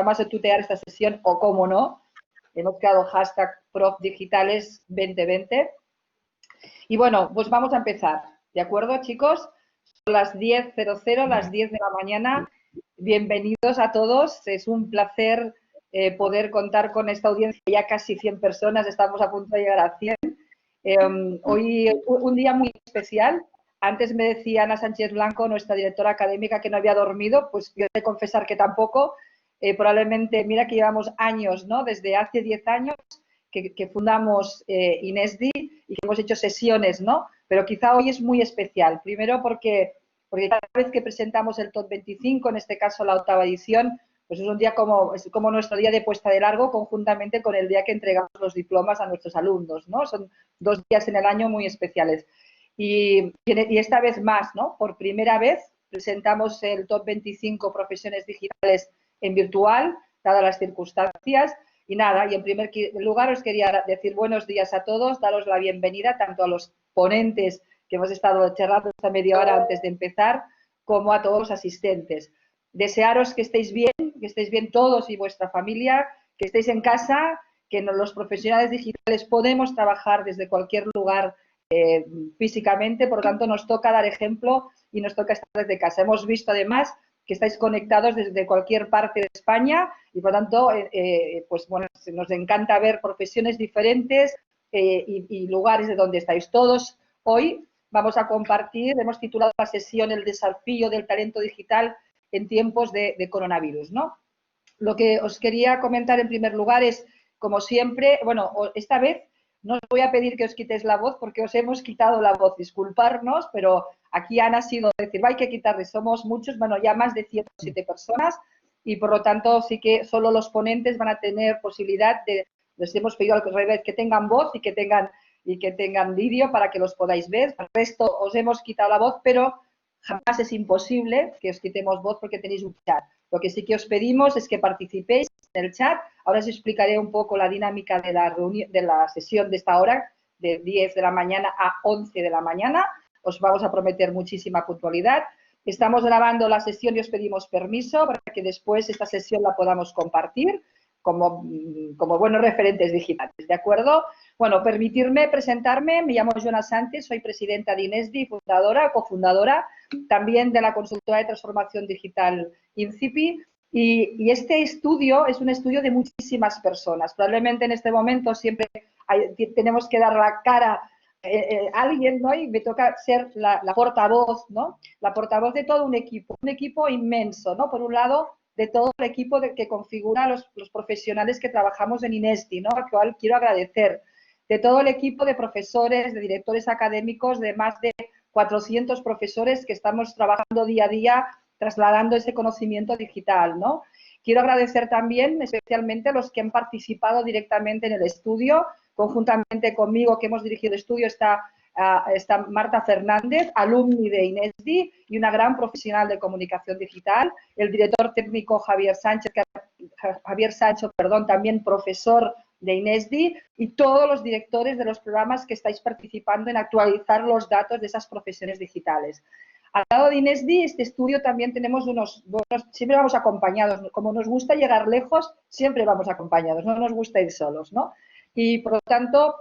vamos a tutear esta sesión, o cómo no, hemos creado hashtag ProfDigitales 2020. Y bueno, pues vamos a empezar, ¿de acuerdo, chicos? Son las 10:00, las 10 de la mañana. Bienvenidos a todos. Es un placer poder contar con esta audiencia, ya casi 100 personas, estamos a punto de llegar a 100. Hoy un día muy especial. Antes me decía Ana Sánchez Blanco, nuestra directora académica, que no había dormido, pues yo he de confesar que tampoco. Probablemente, mira que llevamos años, ¿no? Desde hace 10 años que fundamos INESDI y que hemos hecho sesiones, ¿no? Pero quizá hoy es muy especial. Primero porque cada vez que presentamos el Top 25, en este caso la 8ª edición, pues es un día es como nuestro día de puesta de largo, conjuntamente con el día que entregamos los diplomas a nuestros alumnos, ¿no? Son 2 días en el año muy especiales. Y esta vez más, ¿no? Por primera vez presentamos el Top 25 Profesiones Digitales en virtual, dadas las circunstancias. Y nada, y en primer lugar os quería decir buenos días a todos, daros la bienvenida tanto a los ponentes que hemos estado charlando esta media hora antes de empezar, como a todos los asistentes. Desearos que estéis bien todos y vuestra familia, que estéis en casa, que los profesionales digitales podemos trabajar desde cualquier lugar físicamente, por lo tanto nos toca dar ejemplo y nos toca estar desde casa. Hemos visto además que estáis conectados desde cualquier parte de España y por tanto pues bueno, nos encanta ver profesiones diferentes y lugares de donde estáis todos. Hoy vamos a compartir, hemos titulado la sesión El desafío del talento digital en tiempos de coronavirus, ¿no? Lo que os quería comentar en primer lugar es, como siempre, bueno, esta vez no os voy a pedir que os quitéis la voz porque os hemos quitado la voz, disculparnos, pero aquí han sido decir, hay que quitarle, somos muchos, bueno, ya más de 107 personas y por lo tanto sí que solo los ponentes van a tener posibilidad de, les hemos pedido al revés, que tengan voz y que tengan vídeo para que los podáis ver. Al resto os hemos quitado la voz, pero jamás es imposible que os quitemos voz porque tenéis un chat. Lo que sí que os pedimos es que participéis en el chat. Ahora os explicaré un poco la dinámica de la sesión de esta hora, de 10 de la mañana a 11 de la mañana. Os vamos a prometer muchísima puntualidad. Estamos grabando la sesión y os pedimos permiso para que después esta sesión la podamos compartir como buenos referentes digitales, ¿de acuerdo? Bueno, permitirme presentarme, me llamo Joana Sánchez, soy presidenta de INESDI, cofundadora también de la consultora de transformación digital INCIPI, y este estudio es un estudio de muchísimas personas. Probablemente en este momento siempre tenemos que dar la cara a alguien, ¿no? Y me toca ser la portavoz, ¿no? La portavoz de todo un equipo inmenso, ¿no? Por un lado, de todo el equipo que configura los profesionales que trabajamos en INESDI, ¿no? Al cual quiero agradecer. De todo el equipo de profesores, de directores académicos, de más de 400 profesores que estamos trabajando día a día trasladando ese conocimiento digital, ¿no? Quiero agradecer también especialmente a los que han participado directamente en el estudio, conjuntamente conmigo que hemos dirigido el estudio está Marta Fernández, alumni de INESDI y una gran profesional de comunicación digital, el director técnico Javier Sánchez, también profesor de INESDI, y todos los directores de los programas que estáis participando en actualizar los datos de esas profesiones digitales. Al lado de INESDI, este estudio también tenemos siempre vamos acompañados, como nos gusta llegar lejos, siempre vamos acompañados, no nos gusta ir solos, ¿no? Y por lo tanto,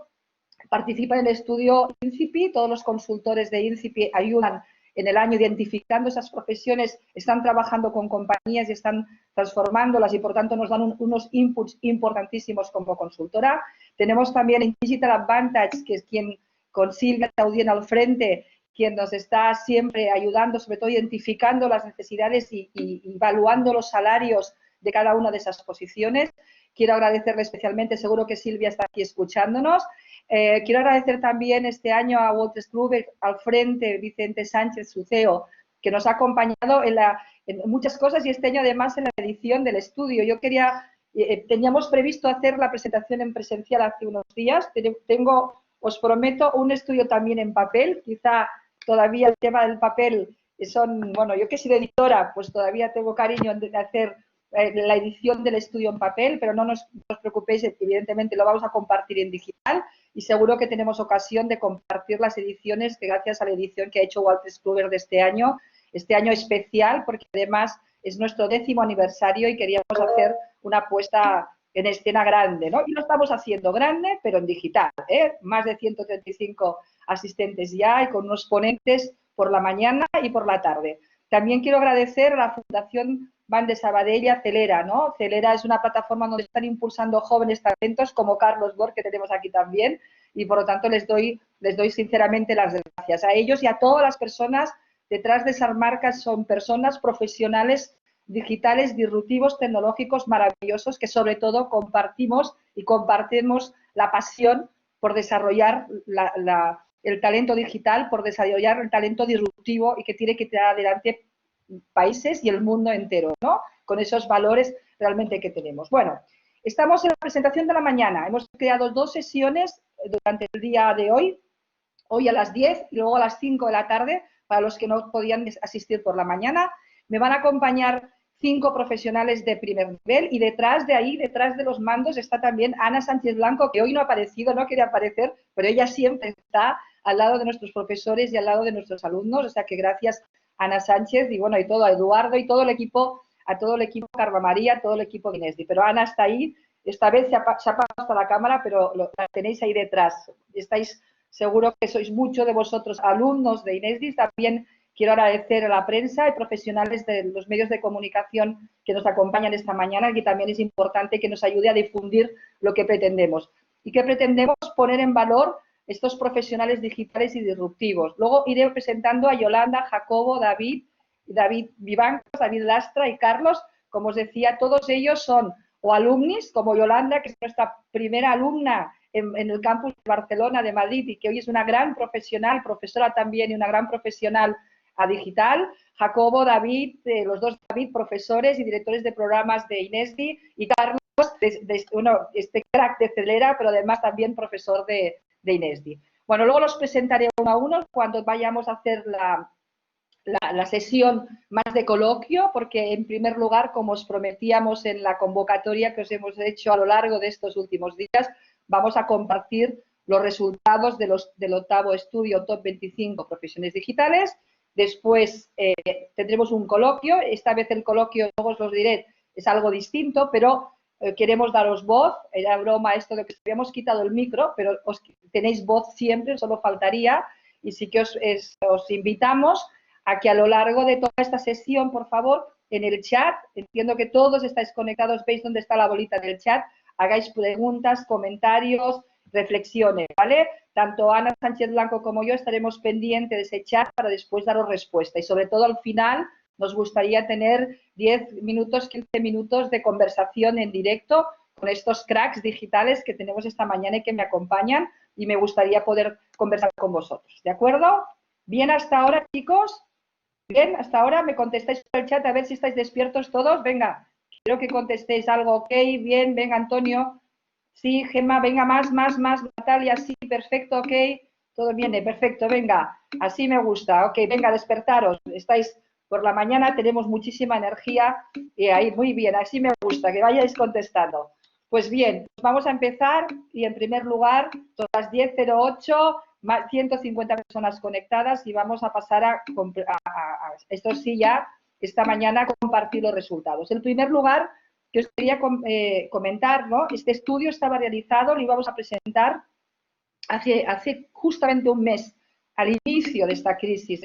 participa en el estudio INCIPI, todos los consultores de INCIPI ayudan en el año identificando esas profesiones, están trabajando con compañías y están transformándolas y por tanto nos dan unos inputs importantísimos como consultora. Tenemos también Digital Advantage, que es quien con Silvia Taudien al frente, quien nos está siempre ayudando, sobre todo identificando las necesidades y evaluando los salarios de cada una de esas posiciones. Quiero agradecerle especialmente, seguro que Silvia está aquí escuchándonos. Quiero agradecer también este año a Walter Struber al frente, Vicente Sánchez, su CEO, que nos ha acompañado en muchas cosas y este año además en la edición del estudio. Teníamos previsto hacer la presentación en presencial hace unos días. Os prometo, un estudio también en papel. Quizá todavía el tema del papel bueno, yo que soy editora, pues todavía tengo cariño de hacer la edición del estudio en papel, pero no os preocupéis, evidentemente lo vamos a compartir en digital y seguro que tenemos ocasión de compartir las ediciones que gracias a la edición que ha hecho Walter Struber de este año especial, porque además es nuestro 10º aniversario y queríamos hacer una puesta en escena grande, ¿no? Y lo estamos haciendo grande, pero en digital, ¿eh? Más de 135 asistentes ya y con unos ponentes por la mañana y por la tarde. También quiero agradecer a la Fundación Van de Sabadell y a Celera, ¿no? Celera es una plataforma donde están impulsando jóvenes talentos como Carlos Bor, que tenemos aquí también, y por lo tanto les doy sinceramente las gracias a ellos y a todas las personas detrás de esas marcas. Son personas profesionales digitales, disruptivos, tecnológicos maravillosos que sobre todo compartimos y compartimos la pasión por desarrollar el talento digital, por desarrollar el talento disruptivo y que tiene que tirar adelante países y el mundo entero, ¿no? Con esos valores realmente que tenemos. Bueno, estamos en la presentación de la mañana. Hemos creado 2 sesiones durante el día de hoy a las 10 y luego a las 5 de la tarde, para los que no podían asistir por la mañana. Me van a acompañar 5 profesionales de primer nivel y detrás de los mandos, está también Ana Sánchez Blanco, que hoy no ha aparecido, no quería aparecer, pero ella siempre está al lado de nuestros profesores y al lado de nuestros alumnos, o sea que gracias Ana Sánchez y bueno, y todo, a Eduardo y todo el equipo, a todo el equipo Carla María, todo el equipo de Inesdi. Pero Ana está ahí, esta vez se ha apagado hasta la cámara, pero la tenéis ahí detrás. Estáis, seguro que sois muchos de vosotros alumnos de Inesdi. También quiero agradecer a la prensa y profesionales de los medios de comunicación que nos acompañan esta mañana, que también es importante que nos ayude a difundir lo que pretendemos. Y que pretendemos poner en valor estos profesionales digitales y disruptivos. Luego iré presentando a Yolanda, Jacobo, David Vivancos, David Lastra y Carlos. Como os decía, todos ellos son o alumnis, como Yolanda, que es nuestra primera alumna en el campus de Barcelona, de Madrid, y que hoy es una gran profesional, profesora también y una gran profesional a digital. Jacobo, David, los dos David, profesores y directores de programas de Inesdi, y Carlos, este crack de Celera, pero además también profesor de Inesdi. Bueno, luego los presentaré uno a uno cuando vayamos a hacer la sesión más de coloquio, porque en primer lugar, como os prometíamos en la convocatoria que os hemos hecho a lo largo de estos últimos días, vamos a compartir los resultados del 8º estudio Top 25 Profesiones Digitales. Después tendremos un coloquio. Esta vez el coloquio, luego os lo diré, es algo distinto, pero queremos daros voz. Era broma esto de que os habíamos quitado el micro, pero tenéis voz siempre, solo faltaría. Y sí que os invitamos a que a lo largo de toda esta sesión, por favor, en el chat, entiendo que todos estáis conectados, veis dónde está la bolita del chat, hagáis preguntas, comentarios, reflexiones, ¿vale? Tanto Ana Sánchez Blanco como yo estaremos pendientes de ese chat para después daros respuesta. Y sobre todo al final nos gustaría tener 10 minutos, 15 minutos de conversación en directo con estos cracks digitales que tenemos esta mañana y que me acompañan, y me gustaría poder conversar con vosotros, ¿de acuerdo? Bien hasta ahora, chicos. Bien, hasta ahora me contestáis por el chat a ver si estáis despiertos todos. Venga, quiero que contestéis algo. Ok, bien, venga, Antonio. Sí, Gemma, venga, más, Natalia, sí, perfecto, ok. Todo viene, perfecto, venga. Así me gusta, ok, venga, despertaros. Estáis por la mañana, tenemos muchísima energía y ahí, muy bien, así me gusta, que vayáis contestando. Pues bien, vamos a empezar y en primer lugar, son las 10:08, 150 personas conectadas y vamos a pasar a esto sí ya, esta mañana, a compartir los resultados. En primer lugar, que os quería comentar, ¿no? Este estudio estaba realizado, lo íbamos a presentar hace justamente un mes, al inicio de esta crisis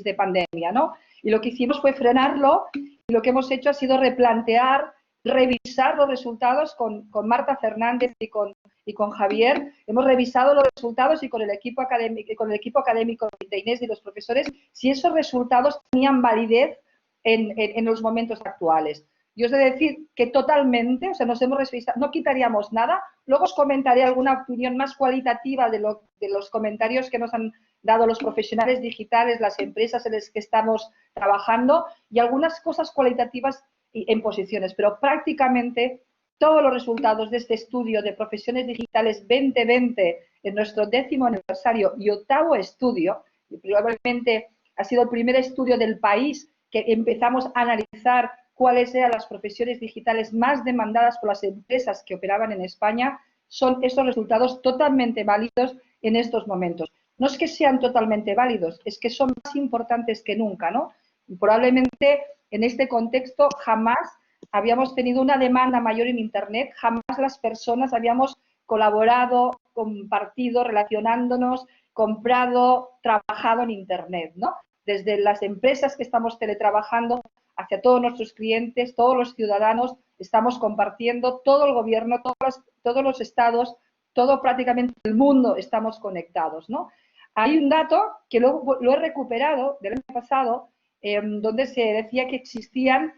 de pandemia, ¿no? Y lo que hicimos fue frenarlo y lo que hemos hecho ha sido replantear, revisar los resultados con Marta Fernández y con Javier. Hemos revisado los resultados y con el equipo académico de Inés y los profesores, si esos resultados tenían validez en los momentos actuales. Yo os he de decir que totalmente, o sea, nos hemos revisado, no quitaríamos nada. Luego os comentaré alguna opinión más cualitativa de los comentarios que nos han dado los profesionales digitales, las empresas en las que estamos trabajando, y algunas cosas cualitativas en posiciones, pero prácticamente todos los resultados de este estudio de profesiones digitales 2020 en nuestro 10º aniversario y 8º estudio, y probablemente ha sido el primer estudio del país que empezamos a analizar cuáles eran las profesiones digitales más demandadas por las empresas que operaban en España, son estos resultados totalmente válidos en estos momentos. No es que sean totalmente válidos, es que son más importantes que nunca, ¿no? Y probablemente en este contexto jamás habíamos tenido una demanda mayor en Internet, jamás las personas habíamos colaborado, compartido, relacionándonos, comprado, trabajado en Internet, ¿no? Desde las empresas que estamos teletrabajando hacia todos nuestros clientes, todos los ciudadanos, estamos compartiendo, todo el gobierno, todos los estados, todo prácticamente el mundo estamos conectados, ¿no? Hay un dato que lo he recuperado del año pasado, donde se decía que existían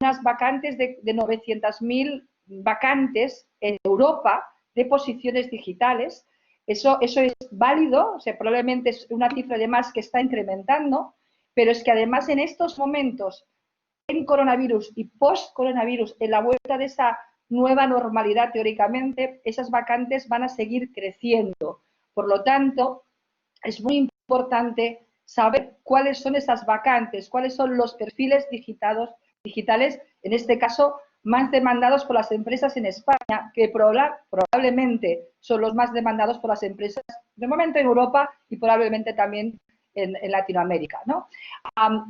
unas vacantes de 900.000 vacantes en Europa de posiciones digitales. Eso es válido, o sea, probablemente es una cifra de más que está incrementando, pero es que además en estos momentos, en coronavirus y post-coronavirus, en la vuelta de esa nueva normalidad teóricamente, esas vacantes van a seguir creciendo. Por lo tanto, es muy importante saber cuáles son esas vacantes, cuáles son los perfiles digitales, en este caso, más demandados por las empresas en España, que probablemente son los más demandados por las empresas, de momento en Europa y probablemente también en Latinoamérica, ¿no?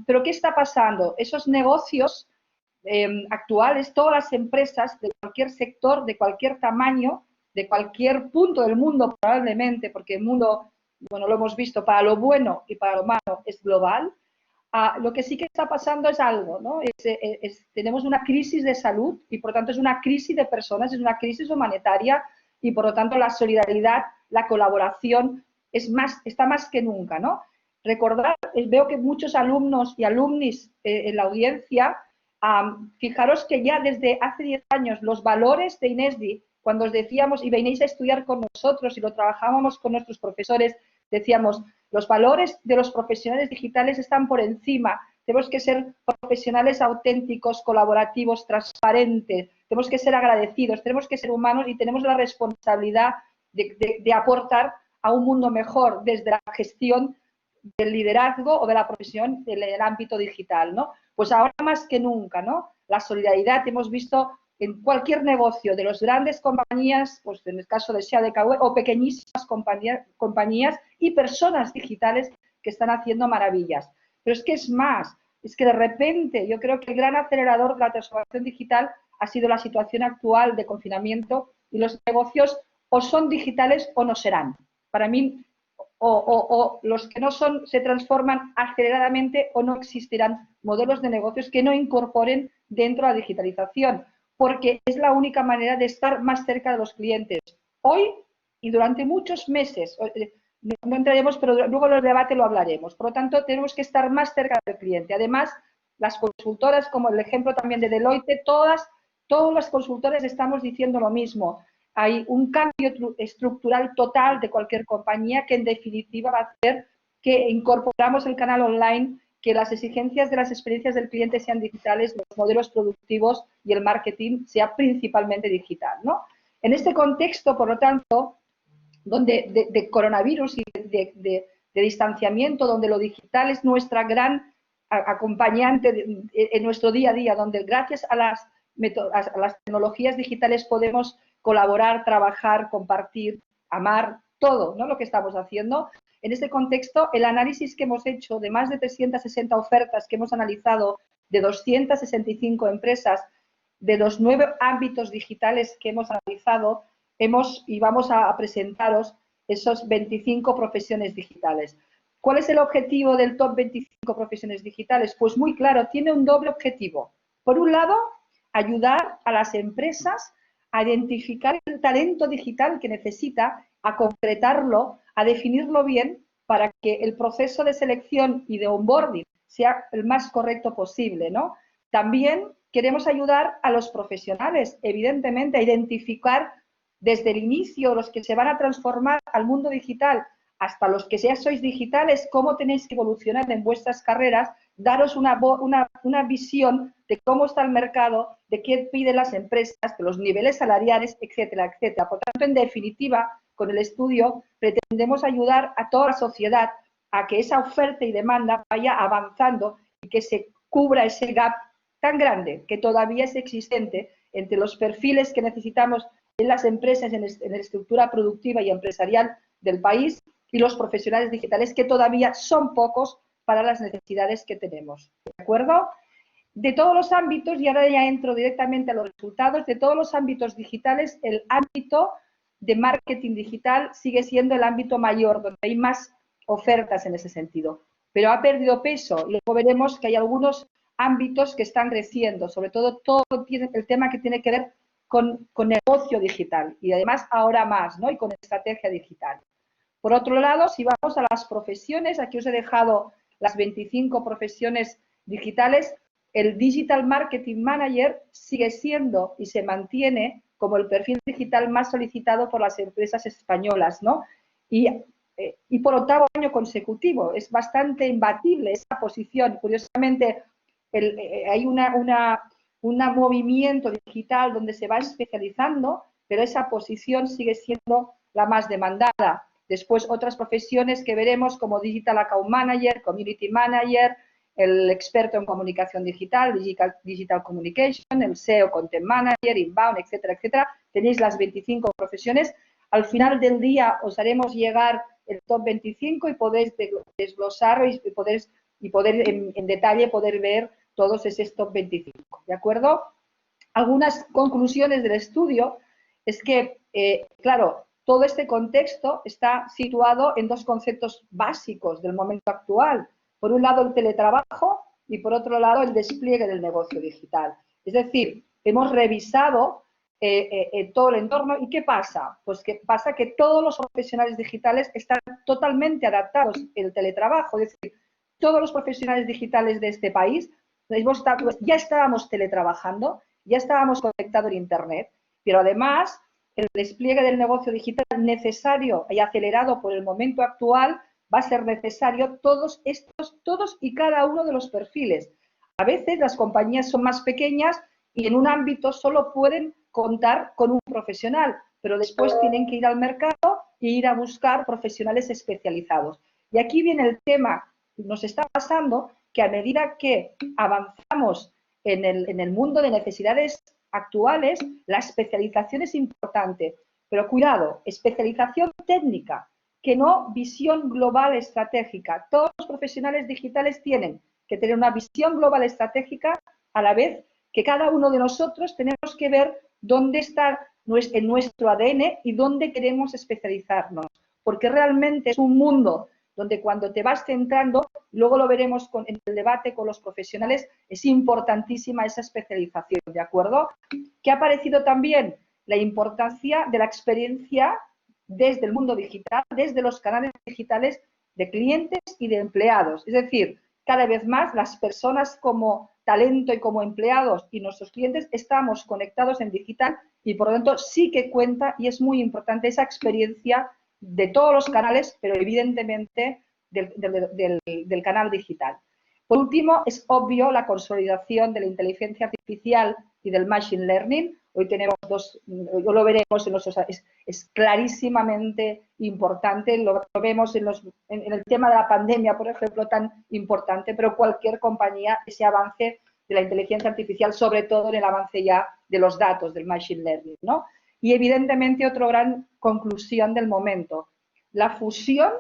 Pero ¿qué está pasando? Esos negocios actuales, todas las empresas de cualquier sector, de cualquier tamaño, de cualquier punto del mundo probablemente, porque el mundo, bueno, lo hemos visto, para lo bueno y para lo malo es global. Lo que sí que está pasando es algo, ¿no? Tenemos una crisis de salud y por lo tanto es una crisis de personas, es una crisis humanitaria y por lo tanto la solidaridad, la colaboración está más que nunca, ¿no? Recordar, veo que muchos alumnos y alumnis en la audiencia, fijaros que ya desde hace 10 años los valores de INESDI, cuando os decíamos y veníais a estudiar con nosotros y lo trabajábamos con nuestros profesores, decíamos, los valores de los profesionales digitales están por encima. Tenemos que ser profesionales auténticos, colaborativos, transparentes. Tenemos que ser agradecidos, tenemos que ser humanos y tenemos la responsabilidad de aportar a un mundo mejor desde la gestión del liderazgo o de la profesión en el ámbito digital, ¿no? Pues ahora más que nunca, ¿no? La solidaridad hemos visto en cualquier negocio de las grandes compañías, pues en el caso de SEADKV, o pequeñísimas compañías y personas digitales que están haciendo maravillas. Pero es que es más, es que de repente yo creo que el gran acelerador de la transformación digital ha sido la situación actual de confinamiento y los negocios o son digitales o no serán. Para mí, o los que no son se transforman aceleradamente o no existirán modelos de negocios que no incorporen dentro la digitalización, porque es la única manera de estar más cerca de los clientes. Hoy y durante muchos meses, no entraremos, pero luego en el debate lo hablaremos. Por lo tanto, tenemos que estar más cerca del cliente. Además, las consultoras, como el ejemplo también de Deloitte, todos los consultores estamos diciendo lo mismo. Hay un cambio estructural total de cualquier compañía que en definitiva va a hacer que incorporamos el canal online, que las exigencias de las experiencias del cliente sean digitales, los modelos productivos y el marketing sea principalmente digital, ¿no? En este contexto, por lo tanto, donde de coronavirus y de distanciamiento, donde lo digital es nuestra gran acompañante en nuestro día a día, donde gracias a las tecnologías digitales podemos colaborar, trabajar, compartir, amar, todo, ¿no? Lo que estamos haciendo. En este contexto, el análisis que hemos hecho de más de 360 ofertas que hemos analizado de 265 empresas, de los 9 ámbitos digitales que hemos analizado, y vamos a presentaros esos 25 profesiones digitales. ¿Cuál es el objetivo del top 25 profesiones digitales? Pues muy claro, tiene un doble objetivo. Por un lado, ayudar a las empresas a identificar el talento digital que necesita, a concretarlo, a definirlo bien para que el proceso de selección y de onboarding sea el más correcto posible, ¿no? También queremos ayudar a los profesionales, evidentemente, a identificar desde el inicio los que se van a transformar al mundo digital hasta los que ya sois digitales, cómo tenéis que evolucionar en vuestras carreras, daros una visión de cómo está el mercado, de qué piden las empresas, de los niveles salariales, etcétera, etcétera. Por tanto, en definitiva, con el estudio pretendemos ayudar a toda la sociedad a que esa oferta y demanda vaya avanzando y que se cubra ese gap tan grande que todavía es existente entre los perfiles que necesitamos en las empresas, en la estructura productiva y empresarial del país y los profesionales digitales que todavía son pocos para las necesidades que tenemos. ¿De acuerdo? de todos los ámbitos, y ahora ya entro directamente a los resultados, de todos los ámbitos digitales, el ámbito de marketing digital sigue siendo el ámbito mayor, donde hay más ofertas en ese sentido, pero ha perdido peso, y luego veremos que hay algunos ámbitos que están creciendo, sobre todo el tema que tiene que ver con negocio digital, y además ahora más, ¿no? Y con estrategia digital. Por otro lado, si vamos a las profesiones, aquí os he dejado las 25 profesiones digitales, el Digital Marketing Manager sigue siendo y se mantiene como el perfil digital más solicitado por las empresas españolas, ¿no? Y por octavo año consecutivo, es bastante imbatible esa posición. Curiosamente, hay un movimiento digital donde se va especializando, pero esa posición sigue siendo la más demandada. Después otras profesiones que veremos como Digital Account Manager, Community Manager, el experto en comunicación digital, Digital Communication, el SEO, Content Manager, Inbound, etcétera, etcétera. Tenéis las 25 profesiones. Al final del día os haremos llegar el top 25 y podéis desglosar y poder en detalle poder ver todos esos top 25, ¿de acuerdo? Algunas conclusiones del estudio es que, claro, todo este contexto está situado en dos conceptos básicos del momento actual. Por un lado, el teletrabajo y por otro lado, el despliegue del negocio digital. Es decir, hemos revisado todo el entorno. ¿Y qué pasa? Pues que pasa que todos los profesionales digitales están totalmente adaptados al teletrabajo. Es decir, todos los profesionales digitales de este país ya estábamos teletrabajando, ya estábamos conectados en Internet, pero además el despliegue del negocio digital necesario y acelerado por el momento actual va a ser necesario todos y cada uno de los perfiles. A veces las compañías son más pequeñas y en un ámbito solo pueden contar con un profesional, pero después tienen que ir al mercado e ir a buscar profesionales especializados. Y aquí viene el tema, nos está pasando que a medida que avanzamos en el mundo de necesidades actuales, la especialización es importante, pero cuidado, especialización técnica, que no visión global estratégica. Todos los profesionales digitales tienen que tener una visión global estratégica a la vez que cada uno de nosotros tenemos que ver dónde está en nuestro ADN y dónde queremos especializarnos, porque realmente es un mundo donde cuando te vas centrando, luego lo veremos en el debate con los profesionales, es importantísima esa especialización, ¿de acuerdo? ¿Qué ha aparecido también? La importancia de la experiencia desde el mundo digital, desde los canales digitales de clientes y de empleados. Es decir, cada vez más las personas como talento y como empleados y nuestros clientes estamos conectados en digital y por lo tanto sí que cuenta y es muy importante esa experiencia de todos los canales, pero evidentemente del canal digital. Por último, es obvio la consolidación de la inteligencia artificial y del machine learning. Hoy tenemos lo veremos, es clarísimamente importante, lo vemos en el tema de la pandemia, por ejemplo, tan importante, pero cualquier compañía, ese avance de la inteligencia artificial, sobre todo en el avance ya de los datos, del machine learning, ¿no? Y evidentemente otra gran conclusión del momento, la fusión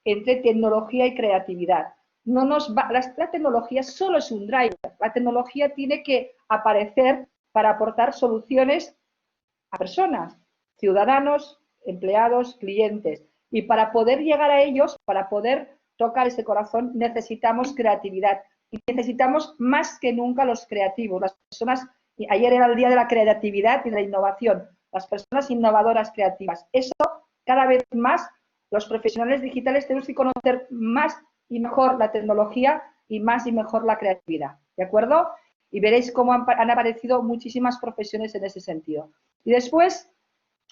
entre tecnología y creatividad. La tecnología solo es un driver, la tecnología tiene que aparecer para aportar soluciones a personas, ciudadanos, empleados, clientes. Y para poder llegar a ellos, para poder tocar ese corazón, necesitamos creatividad. Y necesitamos más que nunca los creativos. Las personas, ayer era el día de la creatividad y de la innovación, las personas innovadoras creativas. Eso cada vez más, los profesionales digitales tenemos que conocer más y mejor la tecnología y más y mejor la creatividad. ¿De acuerdo? Y veréis cómo han aparecido muchísimas profesiones en ese sentido. Y después,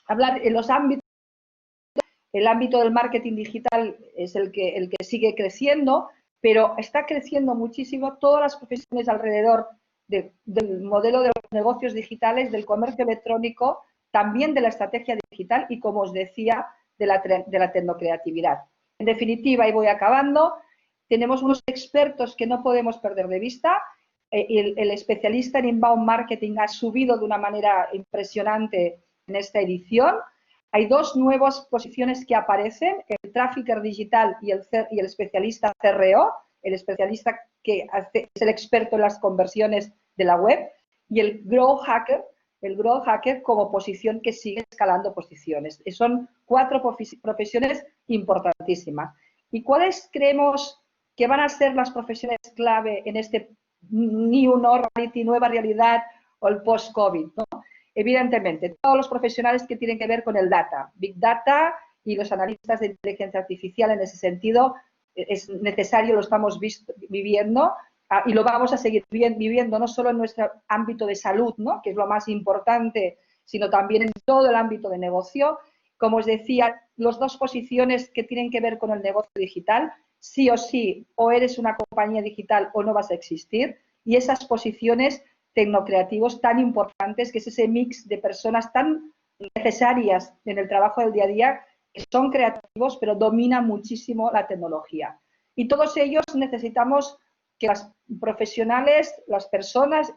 hablar en los ámbitos, el ámbito del marketing digital es el que sigue creciendo, pero está creciendo muchísimo todas las profesiones alrededor del modelo de los negocios digitales, del comercio electrónico, también de la estrategia digital y, como os decía, de la tecnocreatividad. En definitiva, y voy acabando, tenemos unos expertos que no podemos perder de vista. El especialista en inbound marketing ha subido de una manera impresionante en esta edición. Hay dos nuevas posiciones que aparecen, el trafficker digital y el especialista CRO, el especialista que es el experto en las conversiones de la web, y el growth hacker como posición que sigue escalando posiciones. Son 4 profesiones importantísimas. ¿Y cuáles creemos que van a ser las profesiones clave en este new normality, nueva realidad o el post-COVID, ¿no? Evidentemente, todos los profesionales que tienen que ver con el data, Big Data y los analistas de inteligencia artificial en ese sentido, es necesario, lo estamos viviendo y lo vamos a seguir viviendo no solo en nuestro ámbito de salud, ¿no? Que es lo más importante, sino también en todo el ámbito de negocio. Como os decía, las 2 posiciones que tienen que ver con el negocio digital, sí o sí, o eres una compañía digital o no vas a existir, y esas posiciones tecnocreativos tan importantes, que es ese mix de personas tan necesarias en el trabajo del día a día, que son creativos, pero dominan muchísimo la tecnología. Y todos ellos necesitamos que los profesionales, las personas,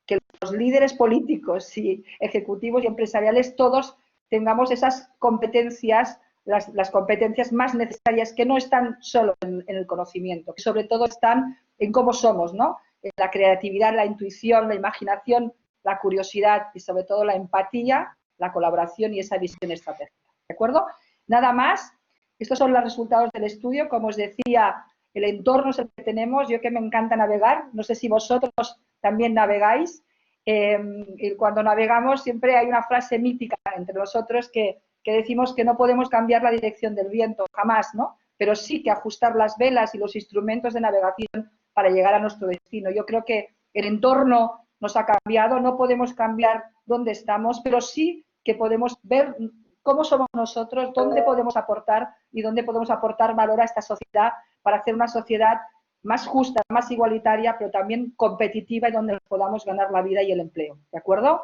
que los líderes políticos y ejecutivos y empresariales, todos tengamos esas competencias, las competencias más necesarias, que no están solo en el conocimiento, que sobre todo están en cómo somos, ¿no? En la creatividad, la intuición, la imaginación, la curiosidad y sobre todo la empatía, la colaboración y esa visión estratégica. ¿De acuerdo? Nada más. Estos son los resultados del estudio. Como os decía, el entorno es el que tenemos. Yo que me encanta navegar, no sé si vosotros también navegáis. Y cuando navegamos siempre hay una frase mítica entre nosotros que decimos que no podemos cambiar la dirección del viento, jamás, ¿no? Pero sí que ajustar las velas y los instrumentos de navegación para llegar a nuestro destino. Yo creo que el entorno nos ha cambiado, no podemos cambiar dónde estamos, pero sí que podemos ver cómo somos nosotros, dónde podemos aportar y dónde podemos aportar valor a esta sociedad para hacer una sociedad más justa, más igualitaria, pero también competitiva y donde podamos ganar la vida y el empleo. ¿De acuerdo?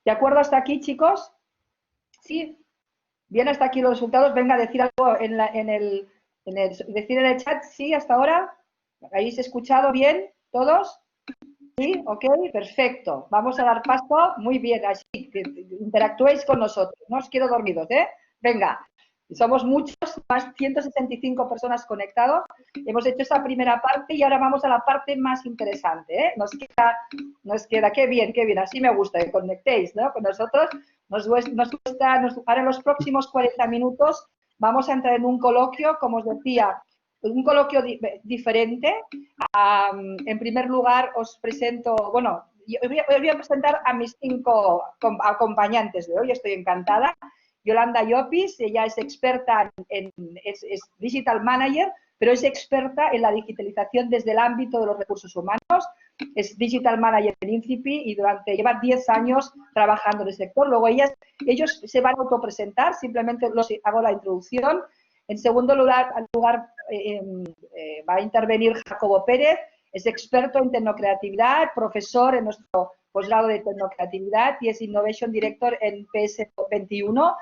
¿De acuerdo hasta aquí, chicos? ¿Sí? Bien, hasta aquí los resultados. Venga a decir algo decir en el chat. ¿Sí? ¿Hasta ahora? ¿Habéis escuchado bien todos? ¿Sí? ¿Ok? Perfecto. Vamos a dar paso. Muy bien, así que interactuéis con nosotros. No os quiero dormidos, ¿eh? Venga. Somos muchos, más 165 personas conectados. Hemos hecho esta primera parte y ahora vamos a la parte más interesante, ¿eh? Nos queda, qué bien, así me gusta que conectéis, ¿no? Con nosotros. Ahora en los próximos 40 minutos vamos a entrar en un coloquio, como os decía, un coloquio diferente. En primer lugar, os presento, bueno, yo voy a presentar a mis 5 acompañantes de hoy, estoy encantada. Yolanda Llopis, ella es experta es Digital Manager, pero es experta en la digitalización desde el ámbito de los recursos humanos. Es Digital Manager en Incipi y lleva 10 años trabajando en el sector. Luego ellos se van a autopresentar, simplemente hago la introducción. En segundo lugar va a intervenir Jacobo Pérez, es experto en tecnocreatividad, profesor en nuestro posgrado de tecnocreatividad y es Innovation Director en PS21.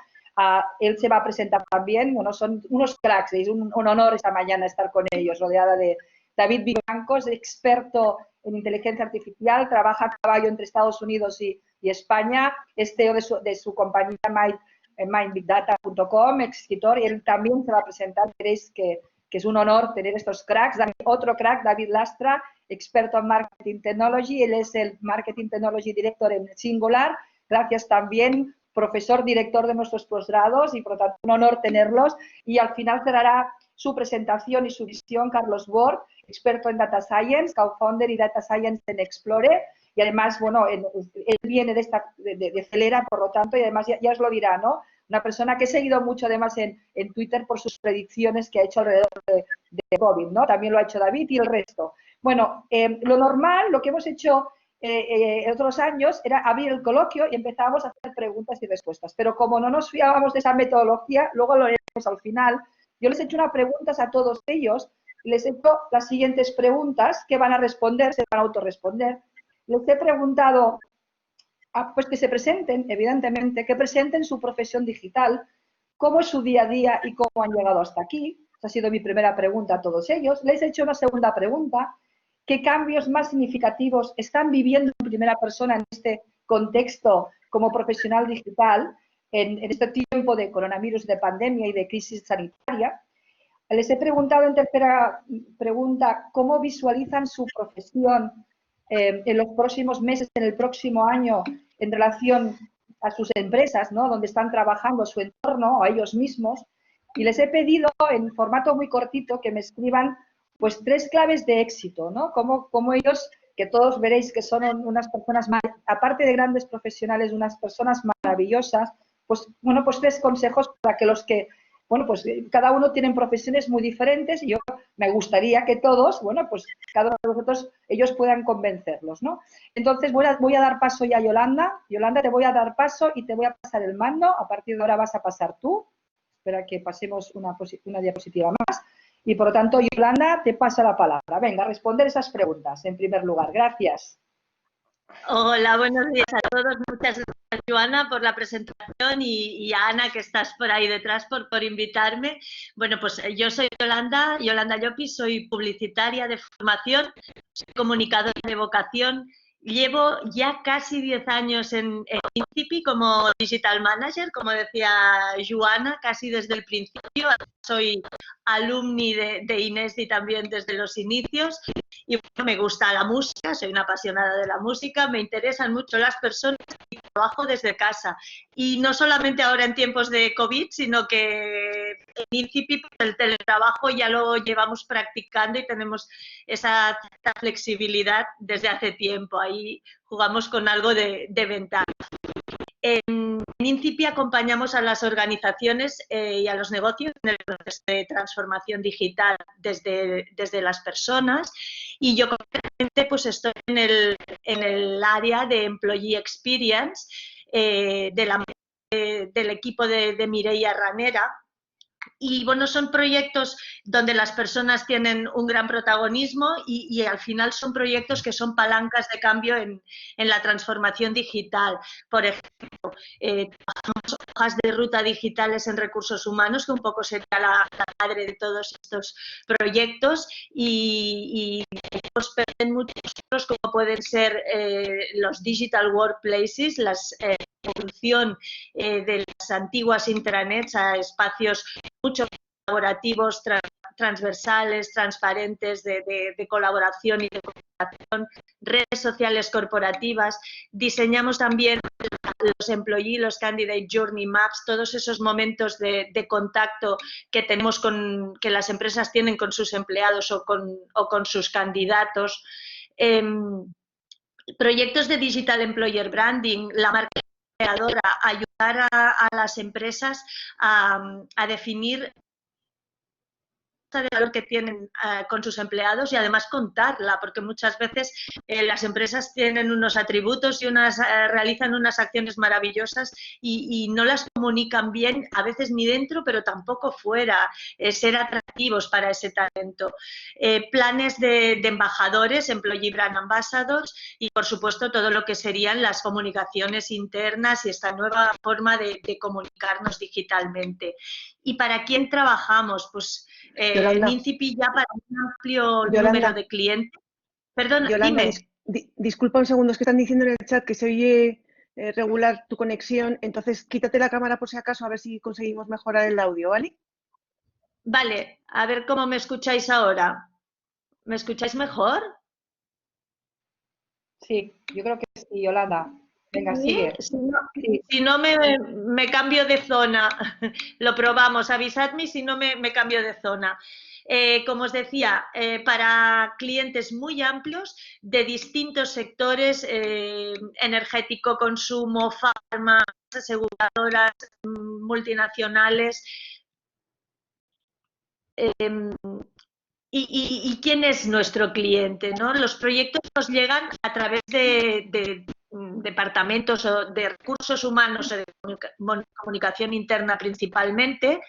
Él se va a presentar también. Bueno, son unos cracks, es un honor esta mañana estar con ellos, rodeada de David Villancos, experto en inteligencia artificial, trabaja a caballo entre Estados Unidos y España, es CEO de su compañía mindbigdata.com, escritor, y él también se va a presentar. Veréis que es un honor tener estos cracks. Otro crack, David Lastra, experto en Marketing Technology, él es el Marketing Technology Director en Singular, gracias también, profesor director de nuestros posgrados y por lo tanto un honor tenerlos. Y al final cerrará su presentación y su visión Carlos Bord, experto en Data Science, co-founder y Data Science en Explore, y además, bueno, él viene de Celera, por lo tanto, y además ya os lo dirá, ¿no? Una persona que he seguido mucho además en Twitter por sus predicciones que ha hecho alrededor de COVID, ¿no? También lo ha hecho David y el resto. Bueno, lo normal, lo que hemos hecho en otros años era abrir el coloquio y empezábamos a hacer preguntas y respuestas. Pero como no nos fiábamos de esa metodología, luego lo haremos al final. Yo les he hecho unas preguntas a todos ellos y les he hecho las siguientes preguntas que van a responder, se van a autorresponder. Les he preguntado pues que se presenten, evidentemente, que presenten su profesión digital, cómo es su día a día y cómo han llegado hasta aquí. Esa ha sido mi primera pregunta a todos ellos. Les he hecho una segunda pregunta. ¿Qué cambios más significativos están viviendo en primera persona en este contexto como profesional digital, en este tiempo de coronavirus, de pandemia y de crisis sanitaria? Les he preguntado en tercera pregunta cómo visualizan su profesión en los próximos meses, en el próximo año, en relación a sus empresas, ¿no? Donde están trabajando, su entorno, a ellos mismos. Y les he pedido, en formato muy cortito, que me escriban pues 3 claves de éxito, ¿no? Cómo ellos, que todos veréis que son unas personas, aparte de grandes profesionales, unas personas maravillosas, pues, bueno, pues 3 consejos para que los que, bueno, pues cada uno tiene profesiones muy diferentes y yo me gustaría que todos, bueno, pues cada uno de vosotros, ellos puedan convencerlos, ¿no? Entonces voy a dar paso ya a Yolanda. Yolanda, te voy a dar paso y te voy a pasar el mando. A partir de ahora vas a pasar tú. Espera que pasemos una diapositiva más. Y por lo tanto, Yolanda, te pasa la palabra. Venga, a responder esas preguntas en primer lugar. Gracias. Hola, buenos días a todos. Muchas gracias, Joana, por la presentación y a Ana, que estás por ahí detrás, por invitarme. Bueno, pues yo soy Yolanda Llopis, soy publicitaria de formación, soy comunicadora de vocación. Llevo ya casi 10 años en Incipi como Digital Manager, como decía Joana, casi desde el principio. Soy alumni de Inesti también desde los inicios. Y bueno, me gusta la música, soy una apasionada de la música, me interesan mucho las personas y trabajo desde casa. Y no solamente ahora en tiempos de COVID, sino que en Incipi el teletrabajo ya lo llevamos practicando y tenemos esa flexibilidad desde hace tiempo. Ahí jugamos con algo de ventaja. En Incipi acompañamos a las organizaciones y a los negocios en el proceso de transformación digital desde las personas, y yo concretamente pues estoy en el área de Employee Experience del equipo de Mireia Ranera. Y bueno, son proyectos donde las personas tienen un gran protagonismo y al final son proyectos que son palancas de cambio en la transformación digital. Por ejemplo, trabajamos hojas de ruta digitales en recursos humanos, que un poco sería la madre de todos estos proyectos, y pues ven muchos otros, como pueden ser los digital workplaces, la evolución de las antiguas intranets a espacios mucho colaborativos, transversales, transparentes, de colaboración y de comunicación, redes sociales corporativas. Diseñamos también los employee, los candidate journey maps, todos esos momentos de contacto que tenemos que las empresas tienen con sus empleados o con sus candidatos. Proyectos de digital employer branding, la marca creadora, ayudar a las empresas a definir de valor que tienen con sus empleados y además contarla, porque muchas veces las empresas tienen unos atributos y realizan unas acciones maravillosas y no las comunican bien, a veces ni dentro, pero tampoco fuera, ser atractivos para ese talento. Planes de embajadores, Employee Brand Ambassadors, y por supuesto todo lo que serían las comunicaciones internas y esta nueva forma de comunicarnos digitalmente. ¿Y para quién trabajamos? Pues en Incipi ya para un amplio número de clientes. Perdona, Yolanda, dime. Disculpa un segundo, es que están diciendo en el chat que se oye regular tu conexión, entonces quítate la cámara por si acaso, a ver si conseguimos mejorar el audio, ¿vale? Vale, a ver cómo me escucháis ahora. ¿Me escucháis mejor? Sí, yo creo que sí, Yolanda. Venga, ¿Sí? sigue. Si no me cambio de zona. Lo probamos, avisadme si no me cambio de zona. Como os decía, para clientes muy amplios de distintos sectores, energético, consumo, farma, aseguradoras, multinacionales. ¿Y quién es nuestro cliente, ¿no? Los proyectos nos llegan a través de departamentos o de recursos humanos o de comunicación interna principalmente,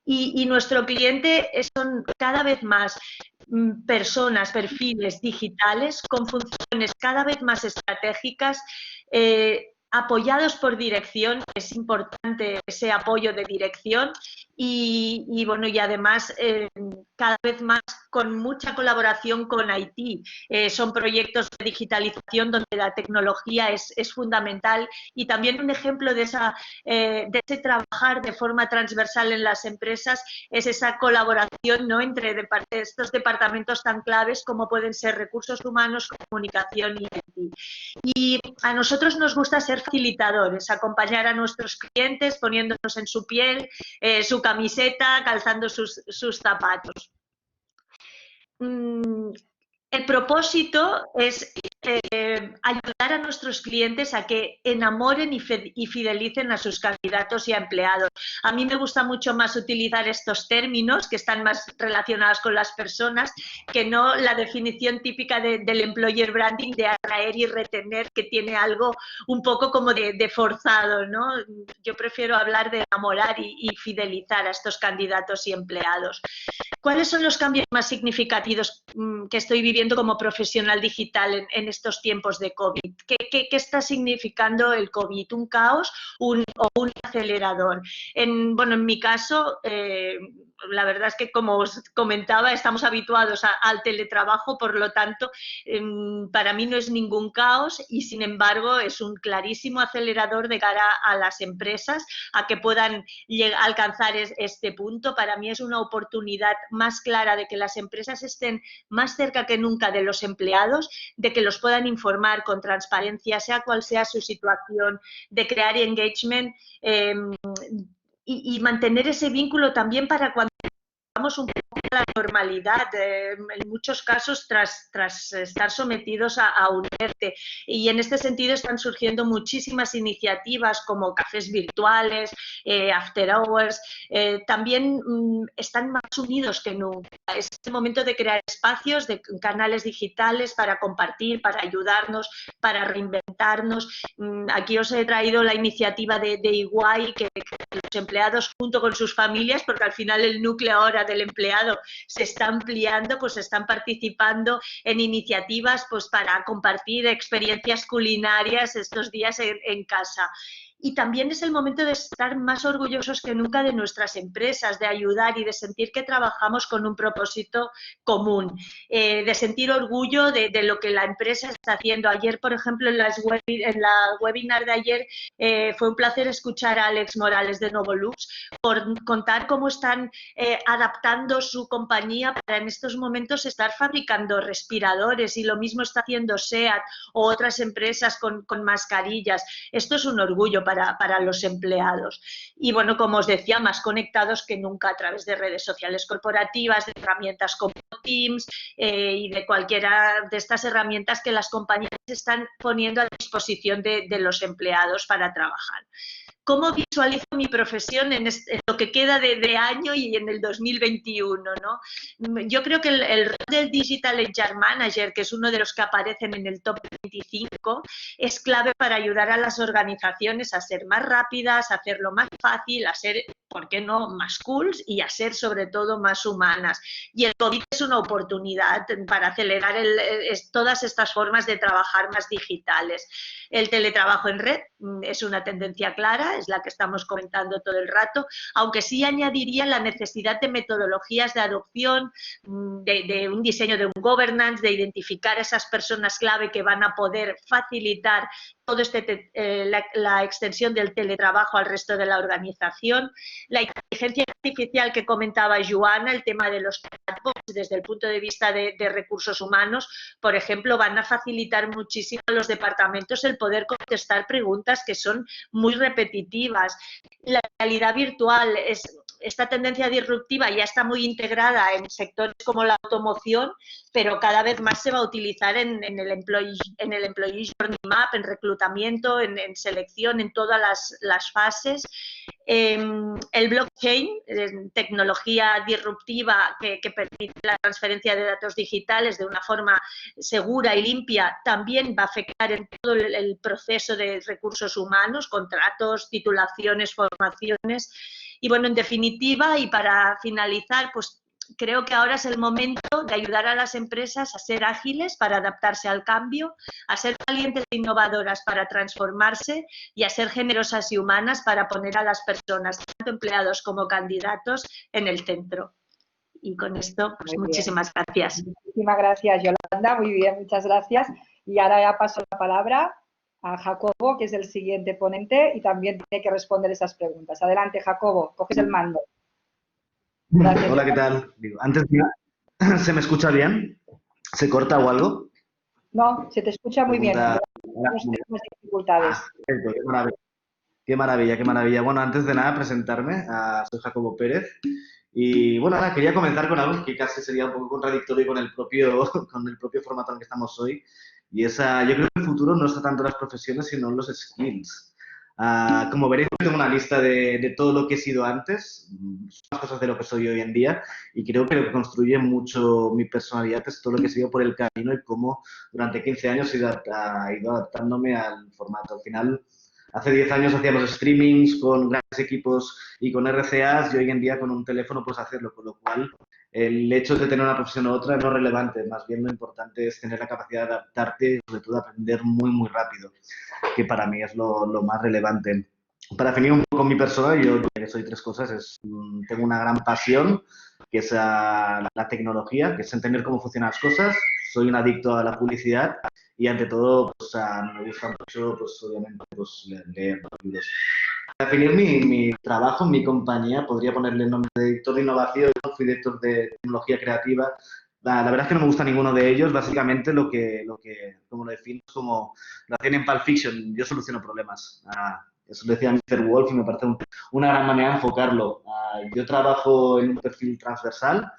y nuestro cliente son cada vez más personas, perfiles digitales con funciones cada vez más estratégicas, apoyados por dirección. Es importante ese apoyo de dirección y bueno, y además cada vez más con mucha colaboración con Haití. Son proyectos de digitalización donde la tecnología es fundamental, y también un ejemplo de ese trabajar de forma transversal en las empresas es esa colaboración, ¿no?, entre estos departamentos tan claves como pueden ser recursos humanos, comunicación y Haití. Y a nosotros nos gusta ser facilitadores, acompañar a nuestros clientes poniéndonos en su piel, su camiseta, calzando sus zapatos. El propósito es ayudar a nuestros clientes a que enamoren y fidelicen a sus candidatos y a empleados. A mí me gusta mucho más utilizar estos términos que están más relacionados con las personas que no la definición típica del employer branding de atraer y retener, que tiene algo un poco como de forzado, ¿no? Yo prefiero hablar de enamorar y fidelizar a estos candidatos y empleados. ¿Cuáles son los cambios más significativos que estoy viviendo como profesional digital en estos tiempos de COVID? ¿Qué está significando el COVID? ¿Un caos o un acelerador? En mi caso, la verdad es que, como os comentaba, estamos habituados al teletrabajo, por lo tanto, para mí no es ningún caos y, sin embargo, es un clarísimo acelerador de cara a las empresas a que puedan alcanzar este punto. Para mí es una oportunidad más clara de que las empresas estén más cerca que nunca de los empleados, de que los puedan informar con transparencia, sea cual sea su situación, de crear engagement y mantener ese vínculo también para cuando vamos un poco a la normalidad, en muchos casos tras estar sometidos a un ERTE. Y en este sentido están surgiendo muchísimas iniciativas como cafés virtuales, after hours, también están más unidos que nunca. Es el momento de crear espacios, de canales digitales para compartir, para ayudarnos, para reinventarnos. Aquí os he traído la iniciativa de EY, que los empleados junto con sus familias, porque al final el núcleo ahora del empleado se está ampliando, pues están participando en iniciativas pues para compartir experiencias culinarias estos días en casa. Y también es el momento de estar más orgullosos que nunca de nuestras empresas, de ayudar y de sentir que trabajamos con un propósito común, de sentir orgullo de lo que la empresa está haciendo. Ayer, por ejemplo, en la webinar de ayer, fue un placer escuchar a Alex Morales de Novolux por contar cómo están adaptando su compañía para en estos momentos estar fabricando respiradores, y lo mismo está haciendo SEAT o otras empresas con mascarillas. Esto es un orgullo para los empleados. Y bueno, como os decía, más conectados que nunca a través de redes sociales corporativas, de herramientas como Teams y de cualquiera de estas herramientas que las compañías están poniendo a disposición de los empleados para trabajar. ¿Cómo visualizo mi profesión en lo que queda de año y en el 2021, ¿no? Yo creo que el rol del Digital HR Manager, que es uno de los que aparecen en el top 25, es clave para ayudar a las organizaciones a ser más rápidas, a hacerlo más fácil, a ser, ¿por qué no?, más cool y a ser sobre todo más humanas. Y el COVID es una oportunidad para acelerar todas estas formas de trabajar más digitales. El teletrabajo en red es una tendencia clara, es la que estamos comentando todo el rato, aunque sí añadiría la necesidad de metodologías de adopción, de un diseño de un governance, de identificar a esas personas clave que van a poder facilitar todo la extensión del teletrabajo al resto de la organización. La inteligencia artificial que comentaba Joana, el tema de los chatbots desde el punto de vista de recursos humanos, por ejemplo, van a facilitar muchísimo a los departamentos el poder contestar preguntas que son muy repetitivas. La realidad virtual esta tendencia disruptiva ya está muy integrada en sectores como la automoción, pero cada vez más se va a utilizar en el Employee Journey Map, en reclutamiento, en selección, en todas las fases. El blockchain, tecnología disruptiva que permite la transferencia de datos digitales de una forma segura y limpia, también va a afectar en todo el proceso de recursos humanos, contratos, titulaciones, formaciones. Y bueno, en definitiva, y para finalizar, pues creo que ahora es el momento de ayudar a las empresas a ser ágiles para adaptarse al cambio, a ser valientes e innovadoras para transformarse y a ser generosas y humanas para poner a las personas, tanto empleados como candidatos, en el centro. Y con esto, pues Muy bien. muchísimas gracias. Muchísimas gracias, Yolanda. Muy bien, muchas gracias. Y ahora ya paso la palabra a Jacobo, que es el siguiente ponente y también tiene que responder esas preguntas. Adelante, Jacobo, coges el mando. Gracias. Hola, ¿qué tal? Digo, antes de nada, ¿se me escucha bien? ¿Se corta o algo? No, se te escucha muy bien. Pregunta. No tenemos dificultades. Perfecto, qué maravilla. Qué maravilla, qué maravilla. Bueno, antes de nada, presentarme. Soy Jacobo Pérez. Y bueno, nada, quería comenzar con algo que casi sería un poco contradictorio con el propio, con el propio formato en el que estamos hoy. Y es, yo creo que el futuro no está tanto en las profesiones, sino en los skills. Como veréis, tengo una lista de todo lo que he sido antes, más cosas de lo que soy hoy en día, y creo que lo que construye mucho mi personalidad es todo lo que he sido por el camino y cómo durante 15 años he ido adaptándome al formato. Al final, hace 10 años hacía los streamings con grandes equipos y con RCAs, y hoy en día con un teléfono puedes hacerlo, con lo cual el hecho de tener una profesión u otra no es relevante, más bien lo importante es tener la capacidad de adaptarte y sobre todo aprender muy, muy rápido, que para mí es lo más relevante. Para definir un poco mi persona, yo que soy tres cosas, tengo una gran pasión, que es la tecnología, que es entender cómo funcionan las cosas, soy un adicto a la publicidad y ante todo pues, me gusta mucho, pues obviamente, pues, leer libros. Para definir mi trabajo, mi compañía, podría ponerle el nombre de director de innovación, fui director de tecnología creativa. La verdad es que no me gusta ninguno de ellos. Básicamente como lo defino, es como lo hacían en Pulp Fiction, yo soluciono problemas. Eso lo decía Mr. Wolf y me parece una gran manera de enfocarlo. Yo trabajo en un perfil transversal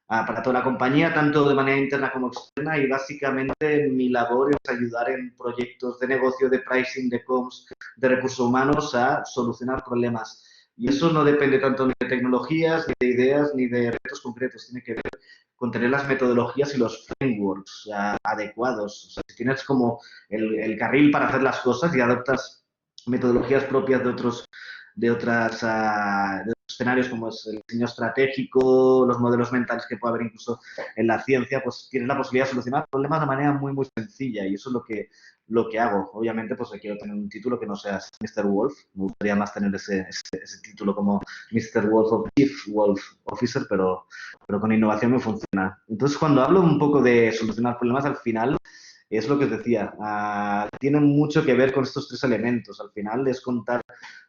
para toda la compañía, tanto de manera interna como externa, y básicamente mi labor es ayudar en proyectos de negocio, de pricing, de comms, de recursos humanos a solucionar problemas. Y eso no depende tanto ni de tecnologías, ni de ideas, ni de retos concretos. Tiene que ver con tener las metodologías y los frameworks adecuados. O sea, si tienes como el carril para hacer las cosas y adoptas metodologías propias de otros escenarios como es el diseño estratégico, los modelos mentales que puede haber incluso en la ciencia, pues tienes la posibilidad de solucionar problemas de manera muy, muy sencilla, y eso es lo que hago. Obviamente, pues quiero tener un título que no sea Mr. Wolf, me gustaría más tener ese título como Mr. Wolf o Chief Wolf Officer, pero con innovación me funciona. Entonces, cuando hablo un poco de solucionar problemas, al final es lo que os decía, tiene mucho que ver con estos tres elementos. Al final es contar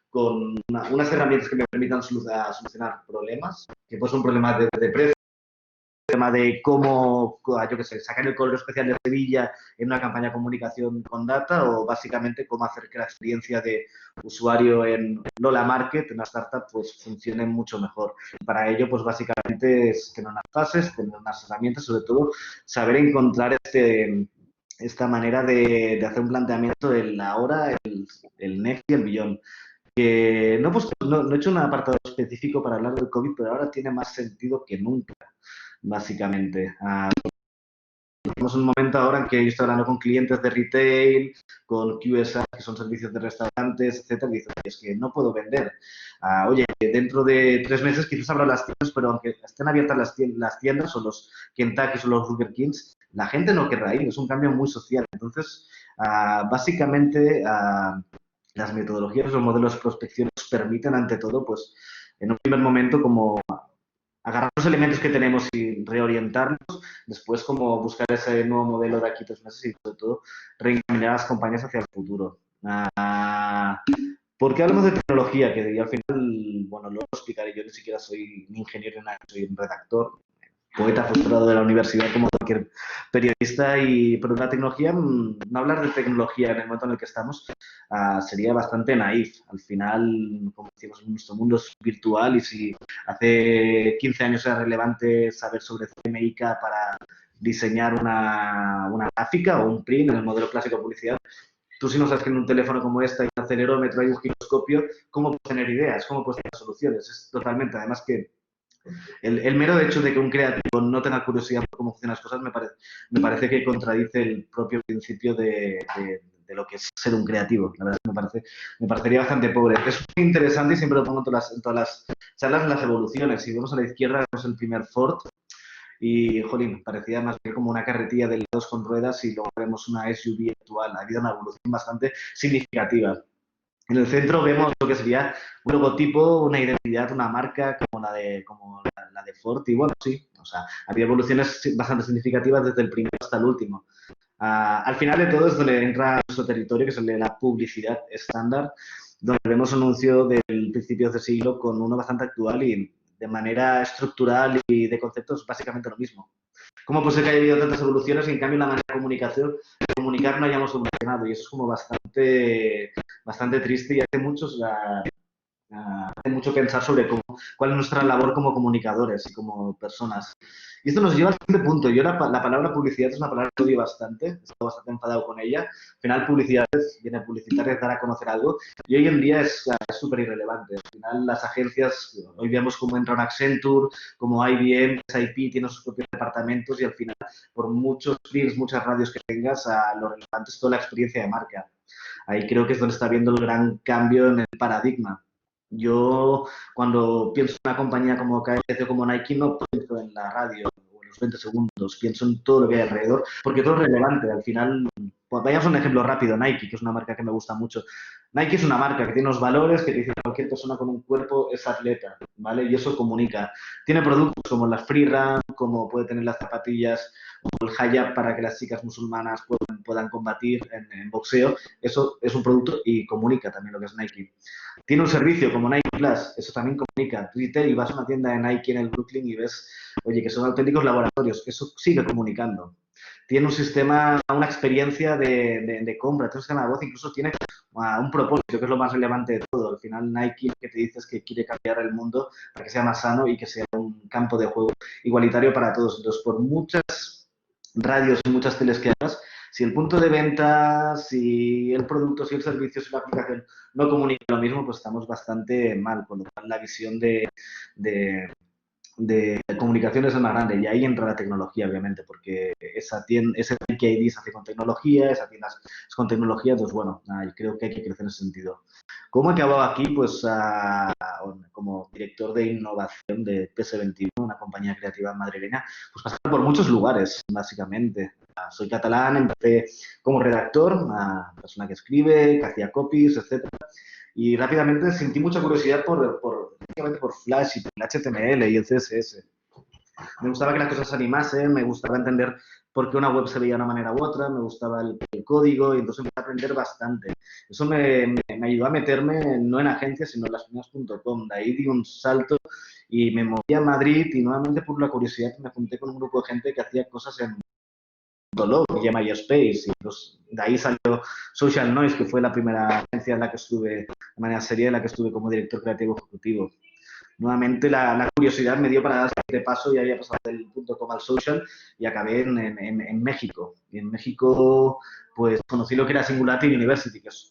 con unas herramientas que me permitan solucionar problemas, que pues un problema de precio, un problema de cómo, yo qué sé, sacar el color especial de Sevilla en una campaña de comunicación con data, o básicamente cómo hacer que la experiencia de usuario en Lola Market, en una startup, pues funcione mucho mejor. Para ello, pues básicamente es tener unas fases, tener unas herramientas, sobre todo saber encontrar esta manera de hacer un planteamiento del ahora, el next y el beyond. Que no he hecho un apartado específico para hablar del COVID, pero ahora tiene más sentido que nunca, básicamente. Estamos en un momento ahora en que yo estoy hablando con clientes de retail, con QSR, que son servicios de restaurantes, etcétera, y dicen, es que no puedo vender. Oye, dentro de 3 meses quizás abran las tiendas, pero aunque estén abiertas las tiendas o los Kentucky o los Burger Kings, la gente no querrá ir, es un cambio muy social. Entonces, básicamente, las metodologías, los modelos de prospección nos permiten, ante todo, pues, en un primer momento, como agarrar los elementos que tenemos y reorientarlos, después como buscar ese nuevo modelo de aquí 3 meses y, sobre todo, reencaminar a las compañías hacia el futuro. ¿Por qué hablamos de tecnología? Que yo al final, bueno, lo explicaré, yo ni siquiera soy un ingeniero, soy un redactor, poeta frustrado de la universidad como cualquier periodista, pero la tecnología, no hablar de tecnología en el momento en el que estamos sería bastante naif. Al final, como decimos, nuestro mundo es virtual, y si hace 15 años era relevante saber sobre CMYK para diseñar una gráfica o un print en el modelo clásico de publicidad, tú, si no sabes que en un teléfono como este hay un acelerómetro, hay un giroscopio, ¿cómo puedes tener ideas? ¿Cómo puedes tener soluciones? Es totalmente, además que el mero hecho de que un creativo no tenga curiosidad por cómo funcionan las cosas me parece que contradice el propio principio de lo que es ser un creativo. La verdad es que me parecería bastante pobre. Es muy interesante y siempre lo pongo en todas las charlas, en las evoluciones. Si vemos a la izquierda, vemos el primer Ford y, jolín, parecía más bien como una carretilla de lados con ruedas, y luego vemos una SUV actual. Ha habido una evolución bastante significativa. En el centro vemos lo que sería un logotipo, una identidad, una marca como la de Ford. Y bueno, sí, o sea, ha habido evoluciones bastante significativas desde el primero hasta el último. Al final de todo es donde entra nuestro territorio, que es el de la publicidad estándar, donde vemos un anuncio del principios de siglo con uno bastante actual y de manera estructural y de conceptos básicamente lo mismo. ¿Cómo puede ser que haya habido tantas evoluciones y en cambio la manera de comunicar no hayamos evolucionado? Y eso es como bastante triste y hace mucho pensar sobre cuál es nuestra labor como comunicadores y como personas. Y esto nos lleva al siguiente punto. Yo la palabra publicidad es una palabra que odio bastante, estoy bastante enfadado con ella. Al final publicidad viene a publicitar, es dar a conocer algo, y hoy en día es súper irrelevante. Al final las agencias, hoy vemos cómo entra un Accenture, como IBM, SAP, tiene sus propios departamentos y al final, por muchos films, muchas radios que tengas, lo relevante es toda la experiencia de marca. Ahí creo que es donde está viendo el gran cambio en el paradigma. Yo, cuando pienso en una compañía como KFC o como Nike, no pienso en la radio o en los 20 segundos, pienso en todo lo que hay alrededor, porque todo es relevante. Al final, pues vayamos a un ejemplo rápido, Nike, que es una marca que me gusta mucho. Nike es una marca que tiene unos valores que te dice que cualquier persona con un cuerpo es atleta, ¿vale? Y eso comunica. Tiene productos como las Free Run, como puede tener las zapatillas o el hijab para que las chicas musulmanas puedan combatir en boxeo. Eso es un producto y comunica también lo que es Nike. Tiene un servicio como Nike Plus, eso también comunica. Twitter y vas a una tienda de Nike en el Brooklyn y ves, oye, que son auténticos laboratorios, eso sigue comunicando. Tiene un sistema, una experiencia de compra, tiene un sistema de voz, incluso tiene un propósito, que es lo más relevante de todo. Al final Nike lo que te dice es que quiere cambiar el mundo para que sea más sano y que sea un campo de juego igualitario para todos. Entonces, por muchas radios y muchas teles que hagas, si el punto de venta, si el producto, si el servicio, si la aplicación no comunica lo mismo, pues estamos bastante mal, con lo cual la visión de comunicaciones es más grande y ahí entra la tecnología, obviamente, porque ese Nike ID se hace con tecnología, esa tienda es con tecnología, entonces bueno, creo que hay que crecer en ese sentido. ¿Cómo he acabado aquí? Pues como director de innovación de PS21, una compañía creativa madrileña, pues pasando por muchos lugares, básicamente. Soy catalán, empecé como redactor, una persona que escribe, que hacía copies, etcétera. Y rápidamente sentí mucha curiosidad básicamente por Flash y por el HTML y el CSS. Me gustaba que las cosas se animasen, me gustaba entender por qué una web se veía de una manera u otra, me gustaba el código y entonces empecé a aprender bastante. Eso me ayudó a meterme no en agencias, sino en lasprimeras.com. De ahí di un salto y me moví a Madrid y nuevamente por la curiosidad me junté con un grupo de gente que hacía cosas en Dolog y MySpace. Y pues de ahí salió Social Noise, que fue la primera agencia en la que estuve de manera seria, en la que estuve como director creativo ejecutivo. Nuevamente la curiosidad me dio para dar este paso y había pasado del .com al social y acabé en México. Y en México pues conocí lo que era Singularity University, que es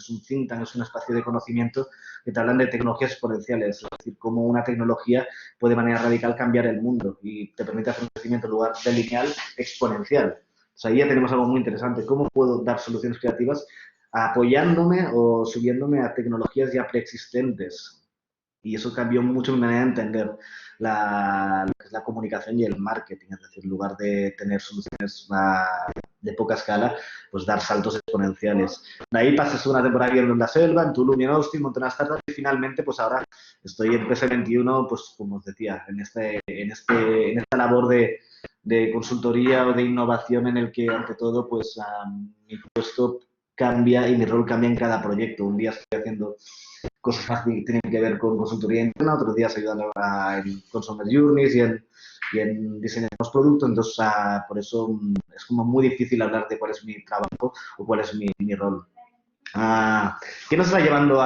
un think tank, es un espacio de conocimiento que te hablan de tecnologías exponenciales, es decir, cómo una tecnología puede de manera radical cambiar el mundo y te permite hacer un crecimiento en lugar de lineal, exponencial. O sea, ahí ya tenemos algo muy interesante. ¿Cómo puedo dar soluciones creativas apoyándome o subiéndome a tecnologías ya preexistentes? Y eso cambió mucho mi manera de entender lo que es la comunicación y el marketing. Es decir, en lugar de tener soluciones de poca escala, pues dar saltos exponenciales. De ahí pasé una temporada viviendo en la selva, en Tulum y en Austin, monté una startup y finalmente pues ahora estoy en PS21, pues como os decía, en esta labor de consultoría o de innovación en el que ante todo pues mi puesto cambia y mi rol cambia en cada proyecto. Un día estoy haciendo cosas más que tienen que ver con consultoría interna, otros días ayudando en Consumer Journeys y en diseñar los productos, entonces por eso es como muy difícil hablar de cuál es mi trabajo o cuál es mi rol. ¿Qué nos está llevando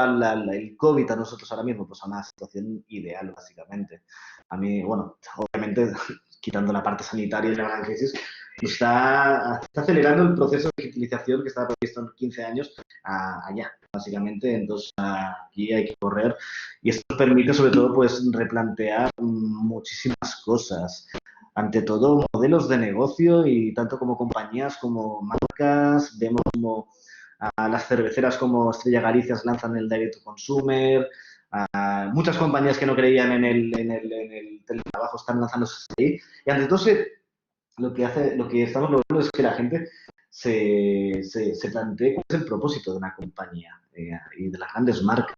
el COVID a nosotros ahora mismo? Pues a una situación ideal, básicamente. A mí, bueno, obviamente, quitando la parte sanitaria y la gran crisis, está acelerando el proceso de digitalización que estaba previsto en 15 años allá, básicamente. Entonces, aquí hay que correr y esto nos permite, sobre todo, pues replantear muchísimas cosas. Ante todo, modelos de negocio y tanto como compañías como marcas, vemos como las cerveceras como Estrella Galicia lanzan el Direct to Consumer, muchas compañías que no creían en el teletrabajo están lanzándose ahí. Y ante todo, lo que estamos logrando es que la gente se plantee cuál es el propósito de una compañía. y de las grandes marcas.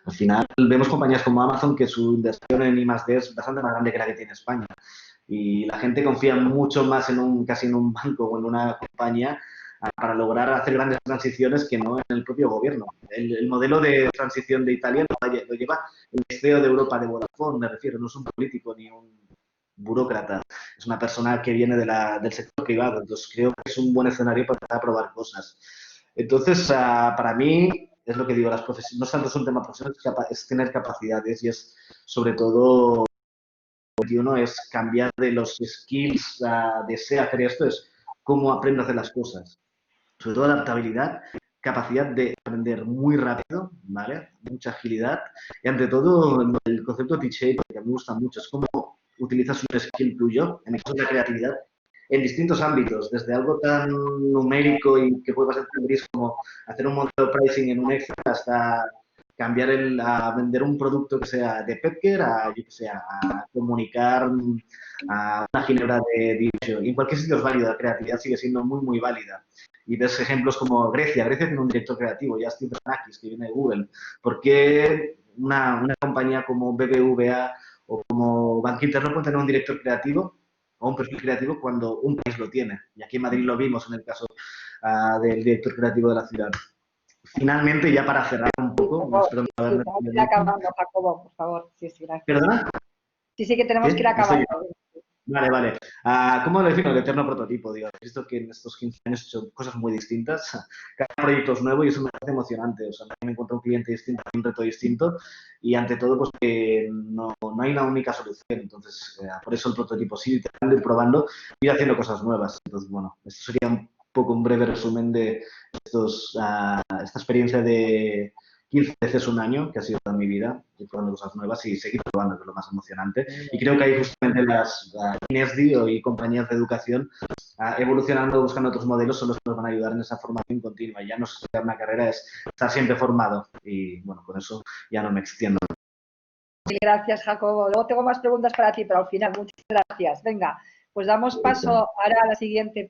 Al final vemos compañías como Amazon que su inversión en I+D es bastante más grande que la que tiene España. Y la gente confía mucho más casi en un banco o en una compañía para lograr hacer grandes transiciones que no en el propio gobierno. El modelo de transición de Italia lo lleva el CEO de Europa de Vodafone, me refiero, no es un político ni un burócrata, es una persona que viene del sector privado, entonces creo que es un buen escenario para empezar a probar cosas. Entonces, para mí, es lo que digo, las profesiones, no tanto es un tema profesional, es tener capacidades y es sobre todo, uno es cambiar de los skills de sé hacer esto, es cómo aprendo a hacer las cosas. Sobre todo adaptabilidad, capacidad de aprender muy rápido, ¿vale? Mucha agilidad y ante todo el concepto de T-shape que me gusta mucho, es cómo utilizas un skill tuyo, en el caso de la creatividad, en distintos ámbitos, desde algo tan numérico y que puede pasar tan gris como hacer un modelo de pricing en un Excel hasta cambiar a vender un producto que sea de Petker a comunicar a una ginebra de dicho. Y en cualquier sitio es válido, la creatividad sigue siendo muy, muy válida. Y ves ejemplos como Grecia. Grecia tiene un director creativo, Justin Bernakis, que viene de Google. ¿Por qué una compañía como BBVA o como Banco Inter no puede tener un director creativo o un perfil creativo cuando un país lo tiene? Y aquí en Madrid lo vimos en el caso del director creativo de la ciudad. Finalmente, ya para cerrar un poco, espero no haberme tenemos que ir acabando, Jacobo, por favor. Sí, gracias. ¿Perdona? Sí, que tenemos ¿Qué? que ir acabando. Vale. ¿Cómo lo defino? El eterno prototipo, digo. He visto que en estos 15 años he hecho cosas muy distintas. Cada proyecto es nuevo y eso me hace emocionante. O sea, me encuentro un cliente distinto, un reto distinto y ante todo, pues que no hay una única solución. Entonces, por eso el prototipo sí, ir probando y ir haciendo cosas nuevas. Entonces, bueno, esto sería un poco un breve resumen de esta experiencia de 15 veces un año, que ha sido toda mi vida, ir probando cosas nuevas y seguir probando, que es lo más emocionante. Y creo que ahí justamente las INESDI y compañías de educación evolucionando, buscando otros modelos, son los que nos van a ayudar en esa formación continua. Ya no es estudiar una carrera, es estar siempre formado. Y bueno, con eso ya no me extiendo. Gracias, Jacobo. Luego tengo más preguntas para ti, pero al final, muchas gracias. Venga, pues damos paso ahora al siguiente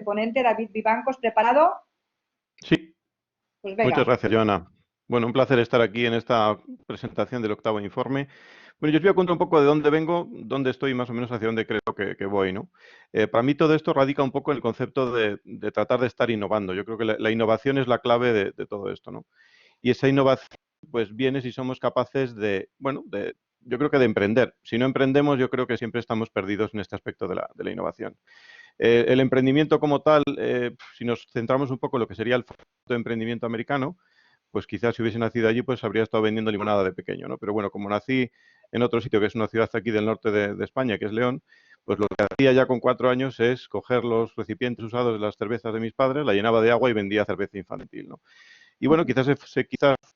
ponente, David Vivancos. ¿Preparado? Sí, pues venga. Muchas gracias, Joana. Bueno, un placer estar aquí en esta presentación del octavo informe. Bueno, yo os voy a contar un poco de dónde vengo, dónde estoy, más o menos hacia dónde creo que voy, ¿no? Para mí todo esto radica un poco en el concepto de tratar de estar innovando. Yo creo que la innovación es la clave de todo esto, ¿no? Y esa innovación, pues, viene si somos capaces yo creo que de emprender. Si no emprendemos, yo creo que siempre estamos perdidos en este aspecto de la innovación. El emprendimiento como tal, si nos centramos un poco en lo que sería el de emprendimiento americano, pues quizás si hubiese nacido allí, pues habría estado vendiendo limonada de pequeño, ¿no? Pero bueno, como nací en otro sitio, que es una ciudad aquí del norte de España, que es León, pues lo que hacía ya con 4 años es coger los recipientes usados de las cervezas de mis padres, la llenaba de agua y vendía cerveza infantil, ¿no? Y bueno, quizás fue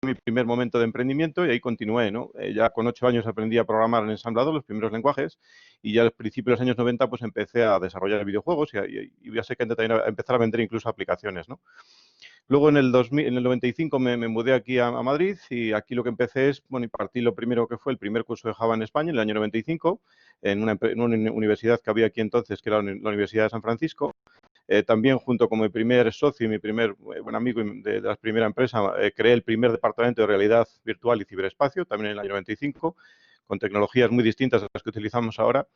mi primer momento de emprendimiento y ahí continué, ¿no? Ya con 8 años aprendí a programar en ensamblador, los primeros lenguajes, y ya al principio de los años 90 pues empecé a desarrollar videojuegos y ya sé que también a empezar a vender incluso aplicaciones, ¿no? Luego en el 95 me mudé aquí a Madrid y aquí lo que empecé es, bueno, impartí lo primero que fue el primer curso de Java en España en el año 95 en una universidad que había aquí entonces, que era la Universidad de San Francisco. También junto con mi primer socio y mi primer buen amigo de la primera empresa, creé el primer departamento de realidad virtual y ciberespacio, también en el año 95, con tecnologías muy distintas a las que utilizamos ahora.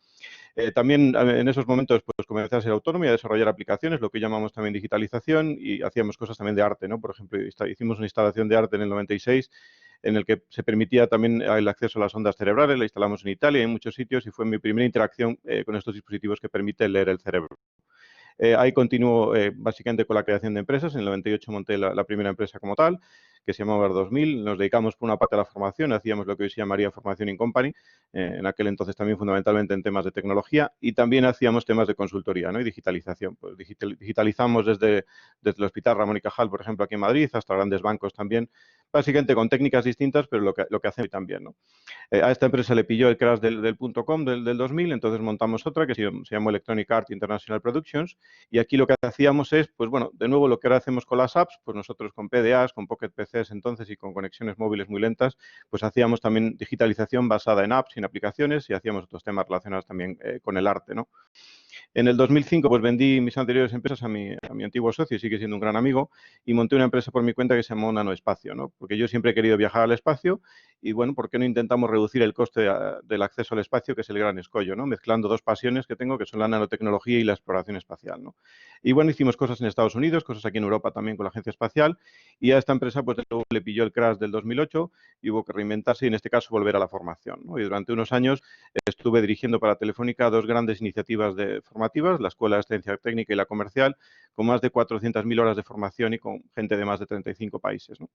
También en esos momentos pues comencé a ser autónomo y a desarrollar aplicaciones, lo que llamamos también digitalización, y hacíamos cosas también de arte, ¿no? Por ejemplo, hicimos una instalación de arte en el 96 en el que se permitía también el acceso a las ondas cerebrales, la instalamos en Italia y en muchos sitios y fue mi primera interacción con estos dispositivos que permiten leer el cerebro. Ahí continúo básicamente con la creación de empresas. En el 98 monté la primera empresa como tal, que se llamaba 2000. Nos dedicamos por una parte a la formación, hacíamos lo que hoy se llamaría Formación in Company, en aquel entonces también fundamentalmente en temas de tecnología, y también hacíamos temas de consultoría, ¿no? Y digitalización. Pues digitalizamos desde el Hospital Ramón y Cajal, por ejemplo, aquí en Madrid, hasta grandes bancos también, básicamente con técnicas distintas, pero lo que hacemos también, ¿no? A esta empresa le pilló el crash del .com del 2000, entonces montamos otra que se llamó Electronic Art International Productions, y aquí lo que hacíamos es, pues bueno, de nuevo lo que ahora hacemos con las apps, pues nosotros con PDAs, con Pocket PCs entonces y con conexiones móviles muy lentas, pues hacíamos también digitalización basada en apps, en aplicaciones, y hacíamos otros temas relacionados también con el arte, ¿no? En el 2005 pues vendí mis anteriores empresas a mi antiguo socio, y sigue siendo un gran amigo, y monté una empresa por mi cuenta que se llamó Nanoespacio, ¿no? Porque yo siempre he querido viajar al espacio y, bueno, ¿por qué no intentamos reducir el coste del acceso al espacio, que es el gran escollo, ¿no? Mezclando dos pasiones que tengo, que son la nanotecnología y la exploración espacial, ¿no? Y, bueno, hicimos cosas en Estados Unidos, cosas aquí en Europa también con la Agencia Espacial, y a esta empresa pues luego le pilló el crash del 2008 y hubo que reinventarse y, en este caso, volver a la formación, ¿no? Y durante unos años estuve dirigiendo para Telefónica dos grandes iniciativas formativas, la Escuela de Excelencia Técnica y la Comercial, con más de 400.000 horas de formación y con gente de más de 35 países, ¿no?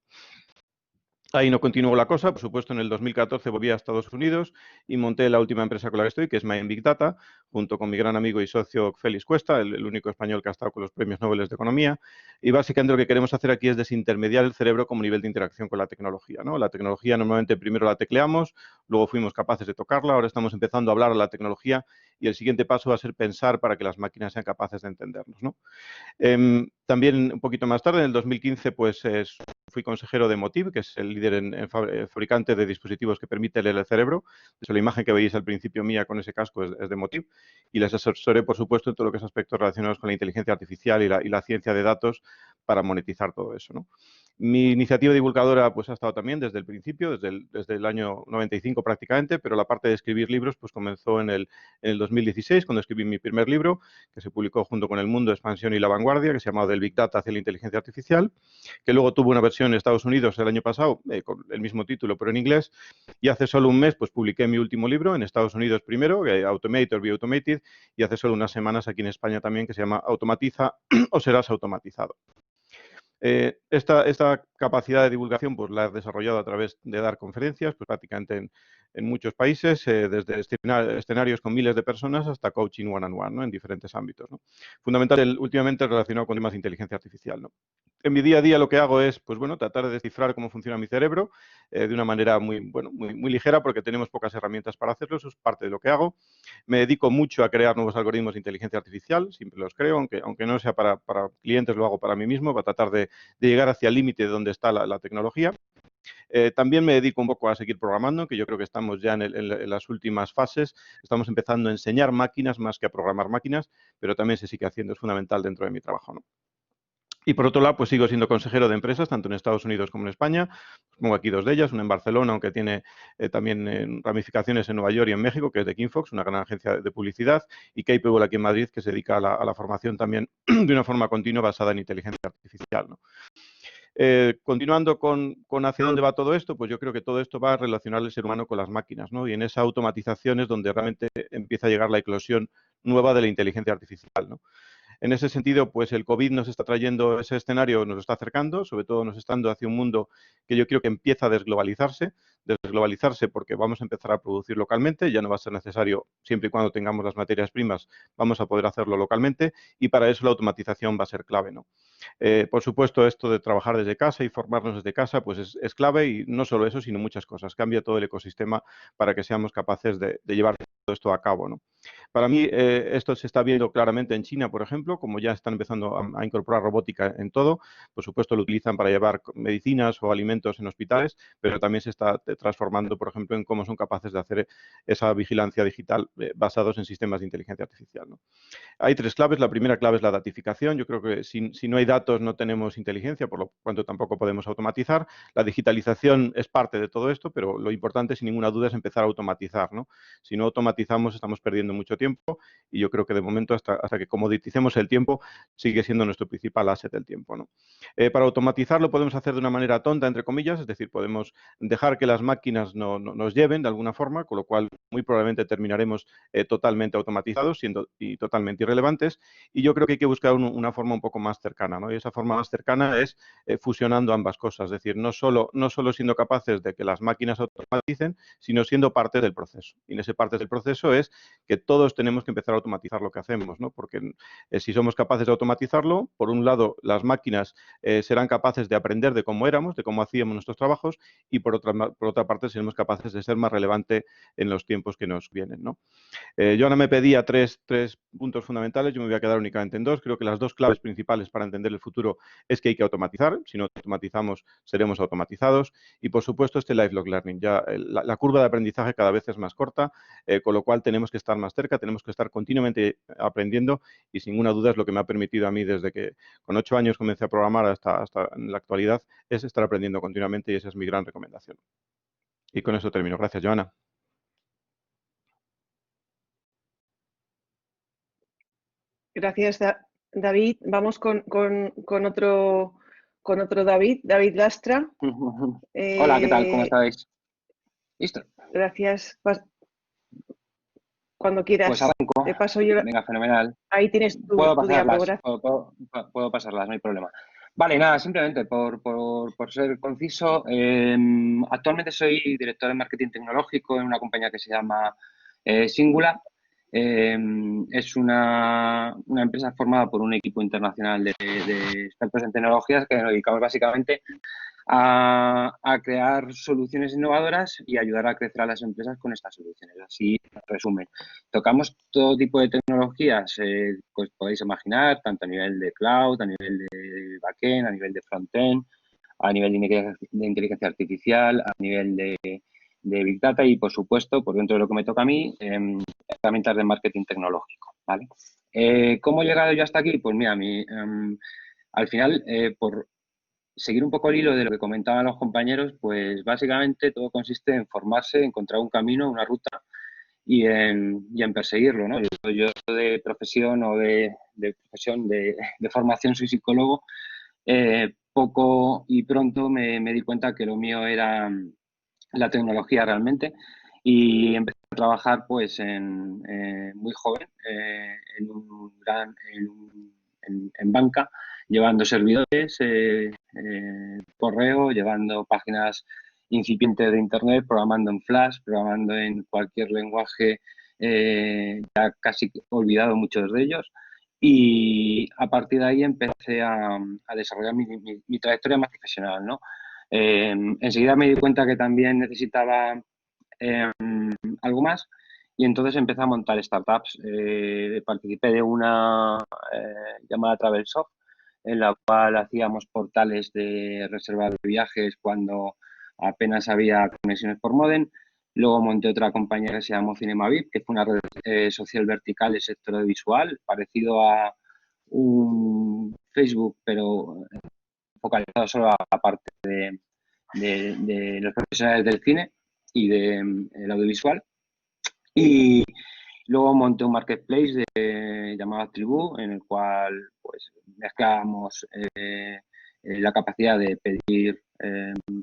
Ahí no continuó la cosa, por supuesto. En el 2014 volví a Estados Unidos y monté la última empresa con la que estoy, que es Mind Big Data, junto con mi gran amigo y socio Félix Cuesta, el único español que ha estado con los premios Nobel de Economía. Y básicamente lo que queremos hacer aquí es desintermediar el cerebro como nivel de interacción con la tecnología, ¿no? La tecnología normalmente primero la tecleamos, luego fuimos capaces de tocarla, ahora estamos empezando a hablar a la tecnología y el siguiente paso va a ser pensar para que las máquinas sean capaces de entendernos, ¿no? También un poquito más tarde, en el 2015, pues fui consejero de Motiv, que es el líder en fabricante de dispositivos que permite leer el cerebro. De hecho, la imagen que veis al principio mía con ese casco es de Motiv. Y les asesoré, por supuesto, en todo lo que es aspectos relacionados con la inteligencia artificial y la ciencia de datos para monetizar todo eso, ¿no? Mi iniciativa divulgadora pues ha estado también desde el principio, desde el año 95 prácticamente, pero la parte de escribir libros pues comenzó en el 2016, cuando escribí mi primer libro, que se publicó junto con El Mundo, Expansión y La Vanguardia, que se llamaba Del Big Data hacia la inteligencia artificial, que luego tuvo una versión en Estados Unidos el año pasado, con el mismo título, pero en inglés, y hace solo un mes pues publiqué mi último libro en Estados Unidos primero, Automate or Be Automated, y hace solo unas semanas aquí en España también, que se llama Automatiza o serás automatizado. Esta capacidad de divulgación pues la he desarrollado a través de dar conferencias, pues prácticamente en muchos países, desde escenarios con miles de personas hasta coaching one-on-one, ¿no? En diferentes ámbitos, ¿no? Fundamentalmente, últimamente relacionado con temas de inteligencia artificial, ¿no? En mi día a día lo que hago es, pues bueno, tratar de descifrar cómo funciona mi cerebro de una manera muy ligera, porque tenemos pocas herramientas para hacerlo, eso es parte de lo que hago. Me dedico mucho a crear nuevos algoritmos de inteligencia artificial, siempre los creo, aunque no sea para clientes, lo hago para mí mismo, para tratar de llegar hacia el límite de donde está la tecnología. También me dedico un poco a seguir programando, que yo creo que estamos ya en las últimas fases. Estamos empezando a enseñar máquinas más que a programar máquinas, pero también se sigue haciendo, es fundamental dentro de mi trabajo, ¿no? Y por otro lado, pues sigo siendo consejero de empresas, tanto en Estados Unidos como en España. Pongo aquí dos de ellas, una en Barcelona, aunque tiene también ramificaciones en Nueva York y en México, que es de Kinfox, una gran agencia de publicidad, y Capable aquí en Madrid, que se dedica a la formación también de una forma continua basada en inteligencia artificial, ¿no? Continuando con hacia dónde va todo esto, pues yo creo que todo esto va a relacionar el ser humano con las máquinas, ¿no? Y en esa automatización es donde realmente empieza a llegar la eclosión nueva de la inteligencia artificial, ¿no? En ese sentido, pues el COVID nos está trayendo ese escenario, nos lo está acercando, sobre todo nos está dando hacia un mundo que yo creo que empieza a desglobalizarse porque vamos a empezar a producir localmente, ya no va a ser necesario, siempre y cuando tengamos las materias primas, vamos a poder hacerlo localmente y para eso la automatización va a ser clave, ¿no? Por supuesto, esto de trabajar desde casa y formarnos desde casa, pues es clave, y no solo eso, sino muchas cosas. Cambia todo el ecosistema para que seamos capaces de llevar todo esto a cabo, ¿no? Para mí, esto se está viendo claramente en China, por ejemplo, como ya están empezando a incorporar robótica en todo. Por supuesto, lo utilizan para llevar medicinas o alimentos en hospitales, pero también se está transformando, por ejemplo, en cómo son capaces de hacer esa vigilancia digital basados en sistemas de inteligencia artificial, ¿no? Hay tres claves. La primera clave es la datificación. Yo creo que si no hay datos no tenemos inteligencia, por lo tanto tampoco podemos automatizar. La digitalización es parte de todo esto, pero lo importante, sin ninguna duda, es empezar a automatizar, ¿no? Si no automatizamos, estamos perdiendo mucho tiempo, y yo creo que de momento, hasta que comoditicemos el tiempo, sigue siendo nuestro principal asset el tiempo, ¿no? Para automatizar lo podemos hacer de una manera tonta, entre comillas, es decir, podemos dejar que las máquinas nos lleven de alguna forma, con lo cual muy probablemente terminaremos totalmente automatizados, siendo y totalmente irrelevantes, y yo creo que hay que buscar una forma un poco más cercana, ¿no? Y esa forma más cercana es fusionando ambas cosas, es decir, no solo siendo capaces de que las máquinas automaticen, sino siendo parte del proceso. Y en ese parte del proceso es que todos tenemos que empezar a automatizar lo que hacemos, ¿no? Porque si somos capaces de automatizarlo, por un lado, las máquinas serán capaces de aprender de cómo éramos, de cómo hacíamos nuestros trabajos, y por otra parte, seremos capaces de ser más relevantes en los tiempos que nos vienen, ¿no? Joana me pedía tres puntos fundamentales, yo me voy a quedar únicamente en dos. Creo que las dos claves principales para entender el futuro es que hay que automatizar. Si no automatizamos, seremos automatizados. Y, por supuesto, lifelong learning. Ya la curva de aprendizaje cada vez es más corta, con lo cual tenemos que estar más cerca, tecnológica, tenemos que estar continuamente aprendiendo y sin ninguna duda es lo que me ha permitido a mí desde que con 8 años comencé a programar hasta en la actualidad, es estar aprendiendo continuamente y esa es mi gran recomendación. Y con eso termino. Gracias, Joana. Gracias, David. Vamos con otro David, David Lastra. Hola, ¿qué tal? ¿Cómo estáis? ¿Listo? Gracias. Cuando quieras. Pues arranco. Te paso yo. Venga, fenomenal. Ahí tienes Puedo tu diálogo. pasarlas, puedo pasarlas, no hay problema. Vale, nada, simplemente por ser conciso, actualmente soy director de marketing tecnológico en una compañía que se llama Singular. Es una empresa formada por un equipo internacional de expertos en tecnologías que nos dedicamos básicamente a crear soluciones innovadoras y ayudar a crecer a las empresas con estas soluciones. Así, en resumen, tocamos todo tipo de tecnologías, pues podéis imaginar, tanto a nivel de cloud, a nivel de backend, a nivel de frontend, a nivel de inteligencia artificial, a nivel de Big Data y, por supuesto, por dentro de lo que me toca a mí, herramientas de marketing tecnológico, ¿vale? ¿Cómo he llegado yo hasta aquí? Pues mira, al final, por seguir un poco el hilo de lo que comentaban los compañeros, pues básicamente todo consiste en formarse, encontrar un camino, una ruta y en perseguirlo, ¿no? Yo de profesión o de formación soy psicólogo. Poco y pronto me di cuenta que lo mío era la tecnología realmente y empecé a trabajar pues muy joven en banca, llevando servidores, correo, llevando páginas incipientes de internet, programando en Flash, programando en cualquier lenguaje, ya casi olvidado muchos de ellos. Y a partir de ahí empecé a desarrollar mi trayectoria más profesional, ¿no? Enseguida me di cuenta que también necesitaba algo más y entonces empecé a montar startups. Participé de una llamada Travelsoft, en la cual hacíamos portales de reserva de viajes cuando apenas había conexiones por módem. Luego monté otra compañía que se llamó CinemaVip, que fue una red social vertical del sector audiovisual, parecido a un Facebook, pero focalizado solo a la parte de los profesionales del cine y del audiovisual. Y luego monté un marketplace llamado Tribu, en el cual pues mezclábamos la capacidad de pedir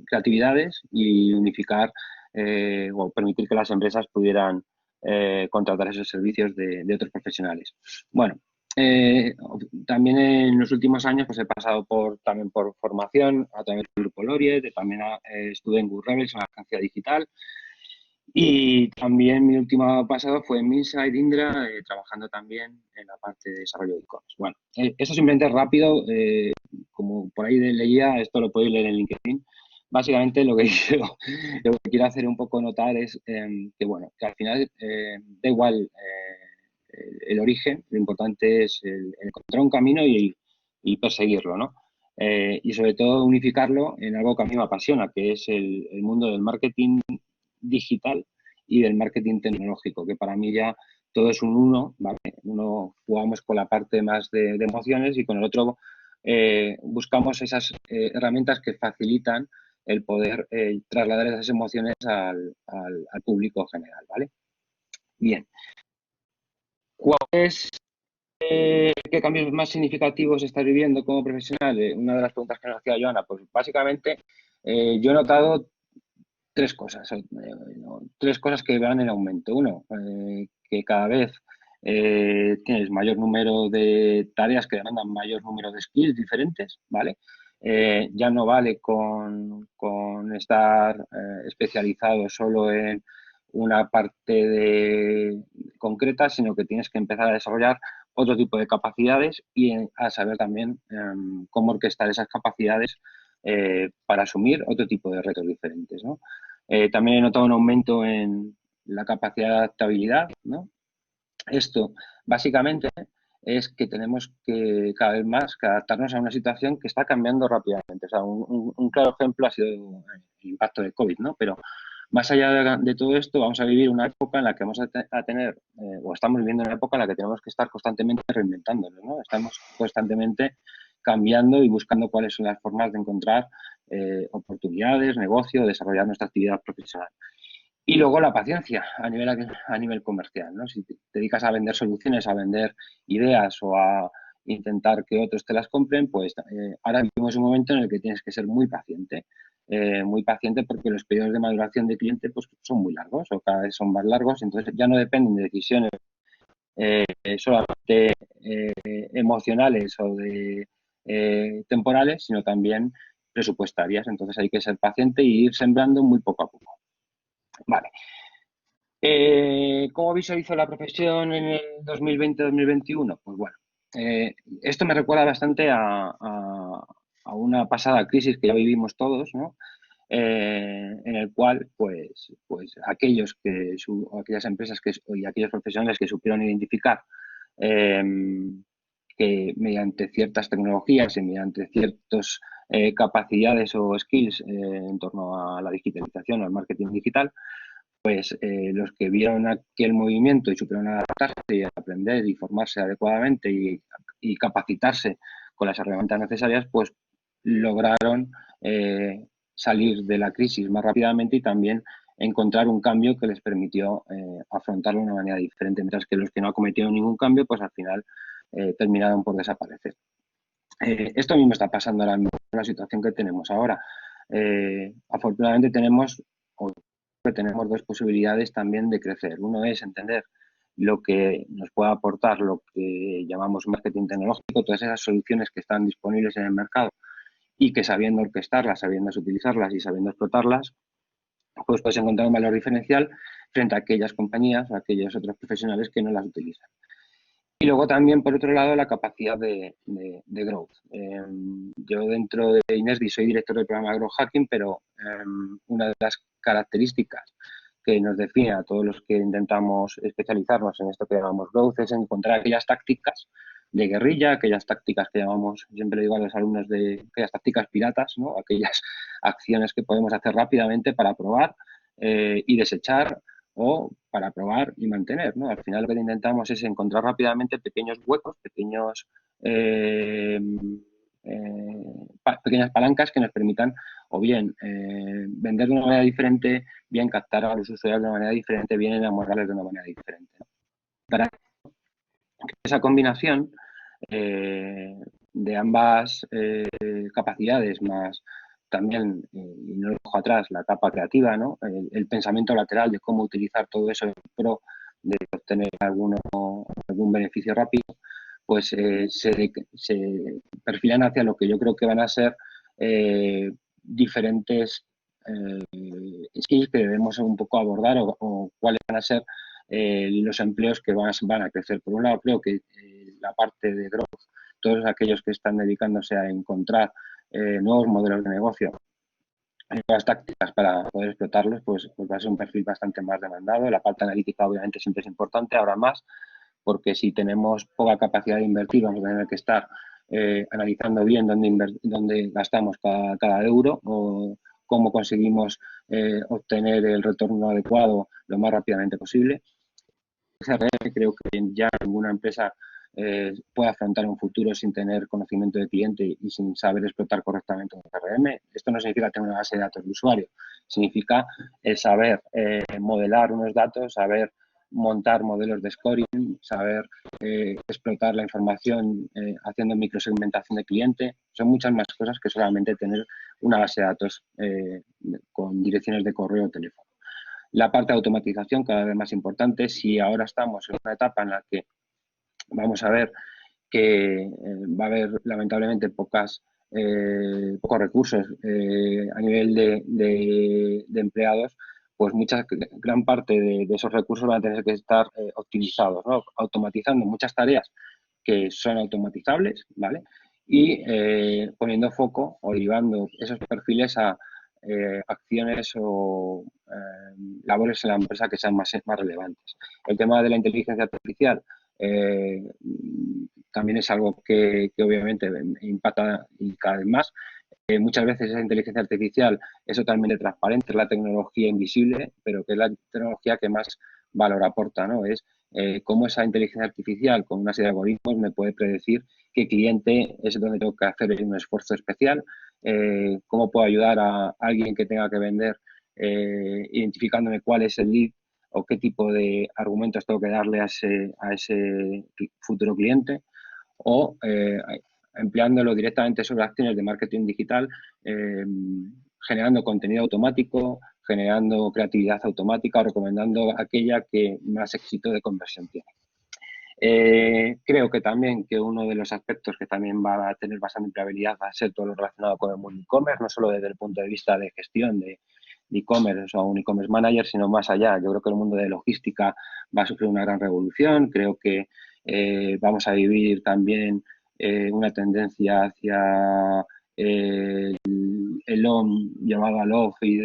creatividades y unificar o permitir que las empresas pudieran contratar esos servicios de otros profesionales. Bueno, también en los últimos años pues he pasado también por formación a través del Grupo Laureate, también estuve en GoodRebels, una agencia digital, y también mi último pasado fue en Minside Indra, trabajando también en la parte de desarrollo de e-commerce. Bueno, esto simplemente es rápido, como por ahí leía, esto lo podéis leer en LinkedIn. Básicamente lo que quiero hacer un poco notar es que, bueno, que al final da igual el origen, lo importante es el encontrar un camino y perseguirlo, ¿no? Y sobre todo unificarlo en algo que a mí me apasiona, que es el mundo del marketing digital y del marketing tecnológico, que para mí ya todo es un uno, ¿vale? Uno jugamos con la parte más de emociones y con el otro buscamos esas herramientas que facilitan el poder trasladar esas emociones al público general, ¿vale? Bien. ¿Cuáles qué cambios más significativos estás viviendo como profesional? Una de las preguntas que nos hacía Joana, pues básicamente yo he notado tres cosas que van en aumento. Uno, que cada vez tienes mayor número de tareas que demandan mayor número de skills diferentes, ¿vale? Ya no vale con estar especializado solo en una parte concreta, sino que tienes que empezar a desarrollar otro tipo de capacidades y a saber también cómo orquestar esas capacidades para asumir otro tipo de retos diferentes, ¿no? También he notado un aumento en la capacidad de adaptabilidad, ¿no? Esto, básicamente, es que tenemos que cada vez más que adaptarnos a una situación que está cambiando rápidamente. O sea, un claro ejemplo ha sido el impacto de COVID, ¿no? Pero Más allá de todo esto, vamos a vivir una época en la que vamos a tener, o estamos viviendo una época en la que tenemos que estar constantemente reinventándonos, ¿no? Estamos constantemente cambiando y buscando cuáles son las formas de encontrar oportunidades, negocio, desarrollar nuestra actividad profesional. Y luego la paciencia a nivel comercial, ¿no? Si te dedicas a vender soluciones, a vender ideas o a intentar que otros te las compren, pues ahora vivimos un momento en el que tienes que ser muy paciente porque los periodos de maduración de cliente pues, son muy largos o cada vez son más largos, entonces ya no dependen de decisiones solamente emocionales o de temporales, sino también presupuestarias. Entonces hay que ser paciente y ir sembrando muy poco a poco. Vale. ¿Cómo visualizo la profesión en el 2020-2021? Pues bueno, esto me recuerda bastante a una pasada crisis que ya vivimos todos, ¿no? En el cual, pues aquellas empresas y aquellos profesionales que supieron identificar que mediante ciertas tecnologías y mediante ciertas capacidades o skills en torno a la digitalización o al marketing digital, pues los que vieron aquel movimiento y supieron adaptarse y aprender y formarse adecuadamente y capacitarse con las herramientas necesarias, pues lograron salir de la crisis más rápidamente y también encontrar un cambio que les permitió afrontarlo de una manera diferente, mientras que los que no cometieron ningún cambio, pues al final terminaron por desaparecer. Esto mismo está pasando ahora mismo en la situación que tenemos ahora. Afortunadamente tenemos dos posibilidades también de crecer. Uno es entender lo que nos puede aportar lo que llamamos marketing tecnológico, todas esas soluciones que están disponibles en el mercado y que sabiendo orquestarlas, sabiendo utilizarlas y sabiendo explotarlas, pues puedes encontrar un valor diferencial frente a aquellas compañías o a aquellos otros profesionales que no las utilizan. Y luego también, por otro lado, la capacidad de growth. Yo dentro de Inesdi soy director del programa Growth Hacking, pero una de las características que nos define a todos los que intentamos especializarnos en esto que llamamos growth es encontrar aquellas tácticas de guerrilla, aquellas tácticas que llamamos, siempre le digo a los alumnos, de aquellas tácticas piratas, ¿no? Aquellas acciones que podemos hacer rápidamente para probar y desechar o para probar y mantener, ¿no? Al final lo que intentamos es encontrar rápidamente pequeños huecos, pequeñas palancas que nos permitan o bien vender de una manera diferente, bien captar a los usuarios de una manera diferente, bien enamorarles de una manera diferente, ¿no? Para esa combinación de ambas capacidades más también, y no dejo atrás, la capa creativa, ¿no? El pensamiento lateral de cómo utilizar todo eso en pro de obtener algún beneficio rápido, pues se perfilan hacia lo que yo creo que van a ser diferentes skills que debemos un poco abordar o cuáles van a ser los empleos que van a crecer. Por un lado, creo que la parte de growth, todos aquellos que están dedicándose a encontrar nuevos modelos de negocio, nuevas tácticas para poder explotarlos, pues va a ser un perfil bastante más demandado. La parte analítica obviamente siempre es importante, ahora más, porque si tenemos poca capacidad de invertir, vamos a tener que estar analizando bien dónde gastamos cada euro o cómo conseguimos obtener el retorno adecuado lo más rápidamente posible. Creo que ya ninguna empresa puede afrontar un futuro sin tener conocimiento de cliente y sin saber explotar correctamente un CRM. Esto no significa tener una base de datos de usuario, significa saber modelar unos datos, saber montar modelos de scoring, saber explotar la información haciendo microsegmentación de cliente. Son muchas más cosas que solamente tener una base de datos con direcciones de correo o teléfono. La parte de automatización cada vez más importante. Si ahora estamos en una etapa en la que vamos a ver que va a haber lamentablemente pocos recursos a nivel de empleados, pues gran parte de esos recursos van a tener que estar optimizados, ¿no? Automatizando muchas tareas que son automatizables, ¿vale? Y poniendo foco o llevando esos perfiles a acciones o labores en la empresa que sean más relevantes. El tema de la inteligencia artificial también es algo que obviamente impacta y cada vez más. muchas veces esa inteligencia artificial es totalmente transparente, es la tecnología invisible, pero que es la tecnología que más valor aporta, ¿no? Es cómo esa inteligencia artificial con una serie de algoritmos me puede predecir qué cliente es donde tengo que hacer un esfuerzo especial, cómo puedo ayudar a alguien que tenga que vender identificándome cuál es el lead o qué tipo de argumentos tengo que darle a ese futuro cliente, o empleándolo directamente sobre acciones de marketing digital, generando contenido automático, generando creatividad automática o recomendando aquella que más éxito de conversión tiene. Creo que también que uno de los aspectos que también va a tener bastante empleabilidad va a ser todo lo relacionado con el mundo e-commerce, no solo desde el punto de vista de gestión de e-commerce o un e-commerce manager, sino más allá. Yo creo que el mundo de logística va a sufrir una gran revolución. Creo que vamos a vivir también una tendencia hacia el OM llevado al OFF y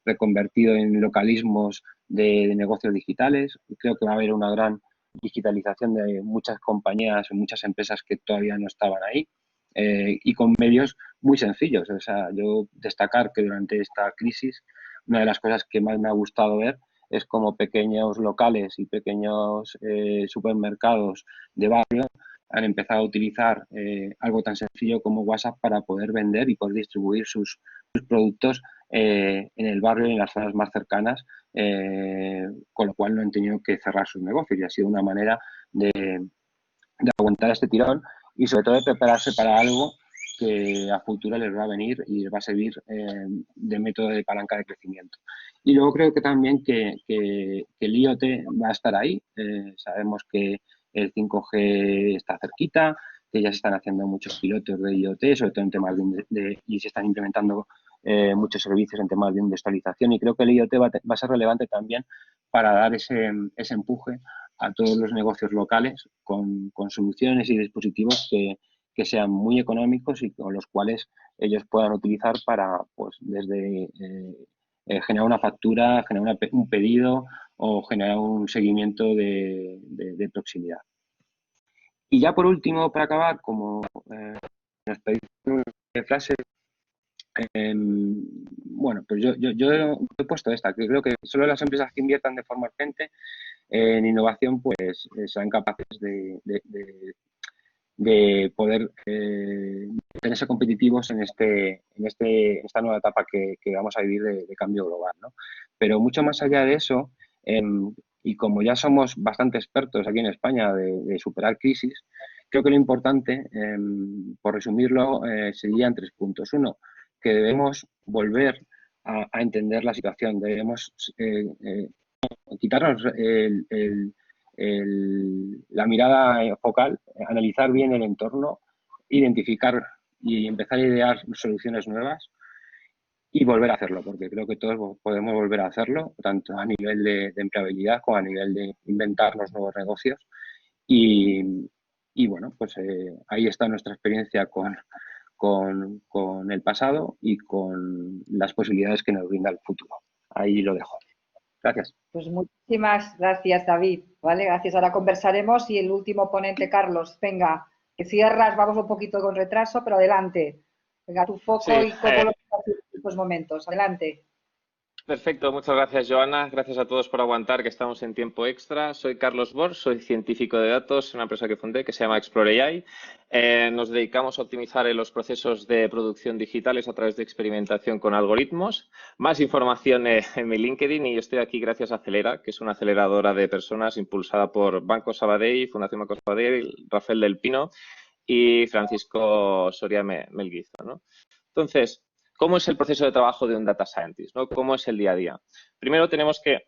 reconvertido en localismos de negocios digitales. Creo que va a haber una gran digitalización de muchas compañías o muchas empresas que todavía no estaban ahí, y con medios muy sencillos. O sea, yo destacar que durante esta crisis una de las cosas que más me ha gustado ver es como pequeños locales y pequeños supermercados de barrio han empezado a utilizar algo tan sencillo como WhatsApp para poder vender y poder distribuir sus productos en el barrio y en las zonas más cercanas, con lo cual no han tenido que cerrar sus negocios, y ha sido una manera de aguantar este tirón y sobre todo de prepararse para algo que a futuro les va a venir y les va a servir de método de palanca de crecimiento. Y luego creo que también que el IoT va a estar ahí. Sabemos que el 5G está cerquita, que ya se están haciendo muchos pilotos de IoT, sobre todo en temas y se están implementando muchos servicios en temas de industrialización, y creo que el IoT va a ser relevante también para dar ese empuje a todos los negocios locales con soluciones y dispositivos que sean muy económicos y con los cuales ellos puedan utilizar para, pues, desde generar una factura, generar un pedido o generar un seguimiento de proximidad. Y ya por último, para acabar, como nos pedís de frase, bueno, pues yo he puesto esta, que creo que solo las empresas que inviertan de forma urgente en innovación pues sean capaces de poder tenerse competitivos en esta nueva etapa que vamos a vivir de cambio global, ¿no? Pero mucho más allá de eso, y como ya somos bastante expertos aquí en España de superar crisis, creo que lo importante, por resumirlo, serían 3 puntos. Uno, que debemos volver a entender la situación, debemos quitarnos la mirada focal, analizar bien el entorno, identificar y empezar a idear soluciones nuevas y volver a hacerlo, porque creo que todos podemos volver a hacerlo, tanto a nivel de empleabilidad como a nivel de inventarnos nuevos negocios. Y bueno, pues ahí está nuestra experiencia con el pasado y con las posibilidades que nos brinda el futuro. Ahí lo dejo. Gracias. Pues muchísimas gracias, David. ¿Vale? Gracias. Ahora conversaremos y el último ponente, Carlos, venga, que cierras, vamos un poquito con retraso, pero adelante. Venga, tu foco y cómo lo estás en estos momentos. Adelante. Perfecto, muchas gracias, Joana. Gracias a todos por aguantar, que estamos en tiempo extra. Soy Carlos Bors, soy científico de datos en una empresa que fundé que se llama Explore AI. Nos dedicamos a optimizar los procesos de producción digitales a través de experimentación con algoritmos. Más información en mi LinkedIn, y yo estoy aquí gracias a Acelera, que es una aceleradora de personas impulsada por Banco Sabadell, Fundación Banco Sabadell, Rafael del Pino y Francisco Soria Melguizo, ¿no? Entonces, ¿cómo es el proceso de trabajo de un data scientist, ¿no? ¿Cómo es el día a día? Primero tenemos que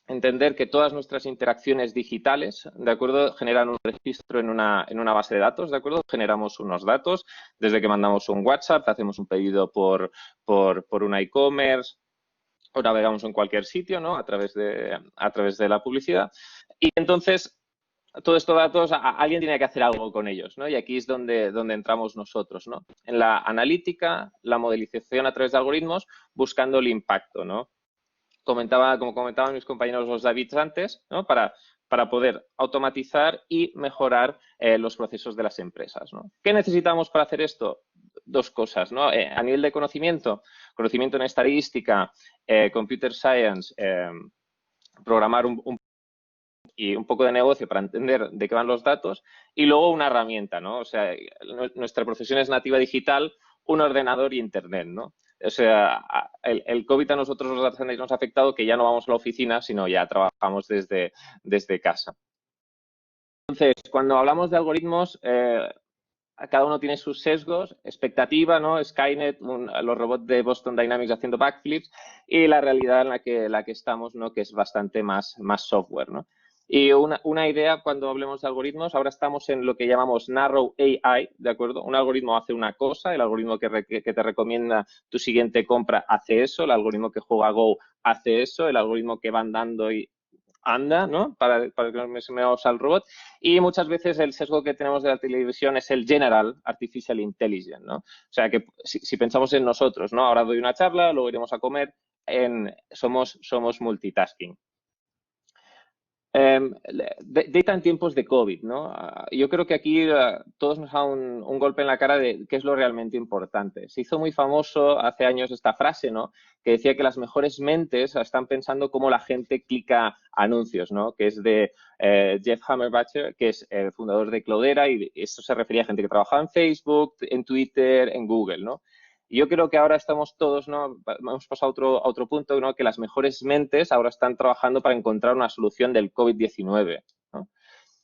entender que todas nuestras interacciones digitales, ¿de acuerdo?, generan un registro en una base de datos, ¿de acuerdo? Generamos unos datos, desde que mandamos un WhatsApp, hacemos un pedido por una e-commerce, o navegamos en cualquier sitio, ¿no?, a través de la publicidad. Y entonces, todos estos datos, alguien tiene que hacer algo con ellos, ¿no? Y aquí es donde entramos nosotros, ¿no? En la analítica, la modelización a través de algoritmos, buscando el impacto, ¿no? Como comentaban mis compañeros los Davids antes, ¿no? Para poder automatizar y mejorar los procesos de las empresas, ¿no? ¿Qué necesitamos para hacer esto? dos cosas, ¿no? A nivel de conocimiento en estadística, computer science, programar y un poco de negocio para entender de qué van los datos, y luego una herramienta, ¿no? O sea, nuestra profesión es nativa digital, un ordenador y internet, ¿no? O sea, el COVID a nosotros los data scientists nos ha afectado que ya no vamos a la oficina, sino ya trabajamos desde casa. Entonces, cuando hablamos de algoritmos, cada uno tiene sus sesgos, expectativa, ¿no? Skynet, los robots de Boston Dynamics haciendo backflips, y la realidad en la que estamos, ¿no? Que es bastante más software, ¿no? Y una idea cuando hablemos de algoritmos, ahora estamos en lo que llamamos Narrow AI, ¿de acuerdo? Un algoritmo hace una cosa, el algoritmo que te recomienda tu siguiente compra hace eso, el algoritmo que juega Go hace eso, el algoritmo que va andando y anda, ¿no? Para que nos veamos al robot. Y muchas veces el sesgo que tenemos de la televisión es el General Artificial Intelligence, ¿no? O sea, que si pensamos en nosotros, ¿no? Ahora doy una charla, luego iremos a comer, somos multitasking. Data en tiempos de COVID, ¿no? Yo creo que aquí todos nos da un golpe en la cara de qué es lo realmente importante. Se hizo muy famoso hace años esta frase, ¿no? Que decía que las mejores mentes están pensando cómo la gente clica anuncios, ¿no? Que es de Jeff Hammerbacher, que es el fundador de Cloudera, y esto se refería a gente que trabajaba en Facebook, en Twitter, en Google, ¿no? Y yo creo que ahora estamos todos, ¿no? Hemos pasado a otro punto, ¿no? Que las mejores mentes ahora están trabajando para encontrar una solución del COVID-19, ¿no?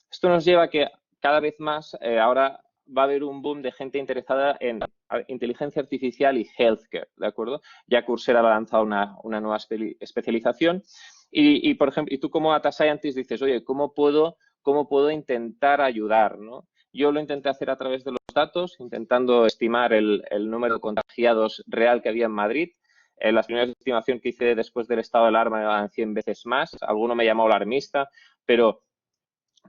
Esto nos lleva a que cada vez más ahora va a haber un boom de gente interesada en inteligencia artificial y healthcare, ¿de acuerdo? Ya Coursera ha lanzado una nueva especialización y, por ejemplo, y tú como data scientist dices, oye, ¿cómo puedo intentar ayudar, ¿no? Yo lo intenté hacer a través de los datos, intentando estimar el número de contagiados real que había en Madrid. Las primeras estimaciones que hice después del estado de alarma eran 100 veces más. Alguno me llamó alarmista, pero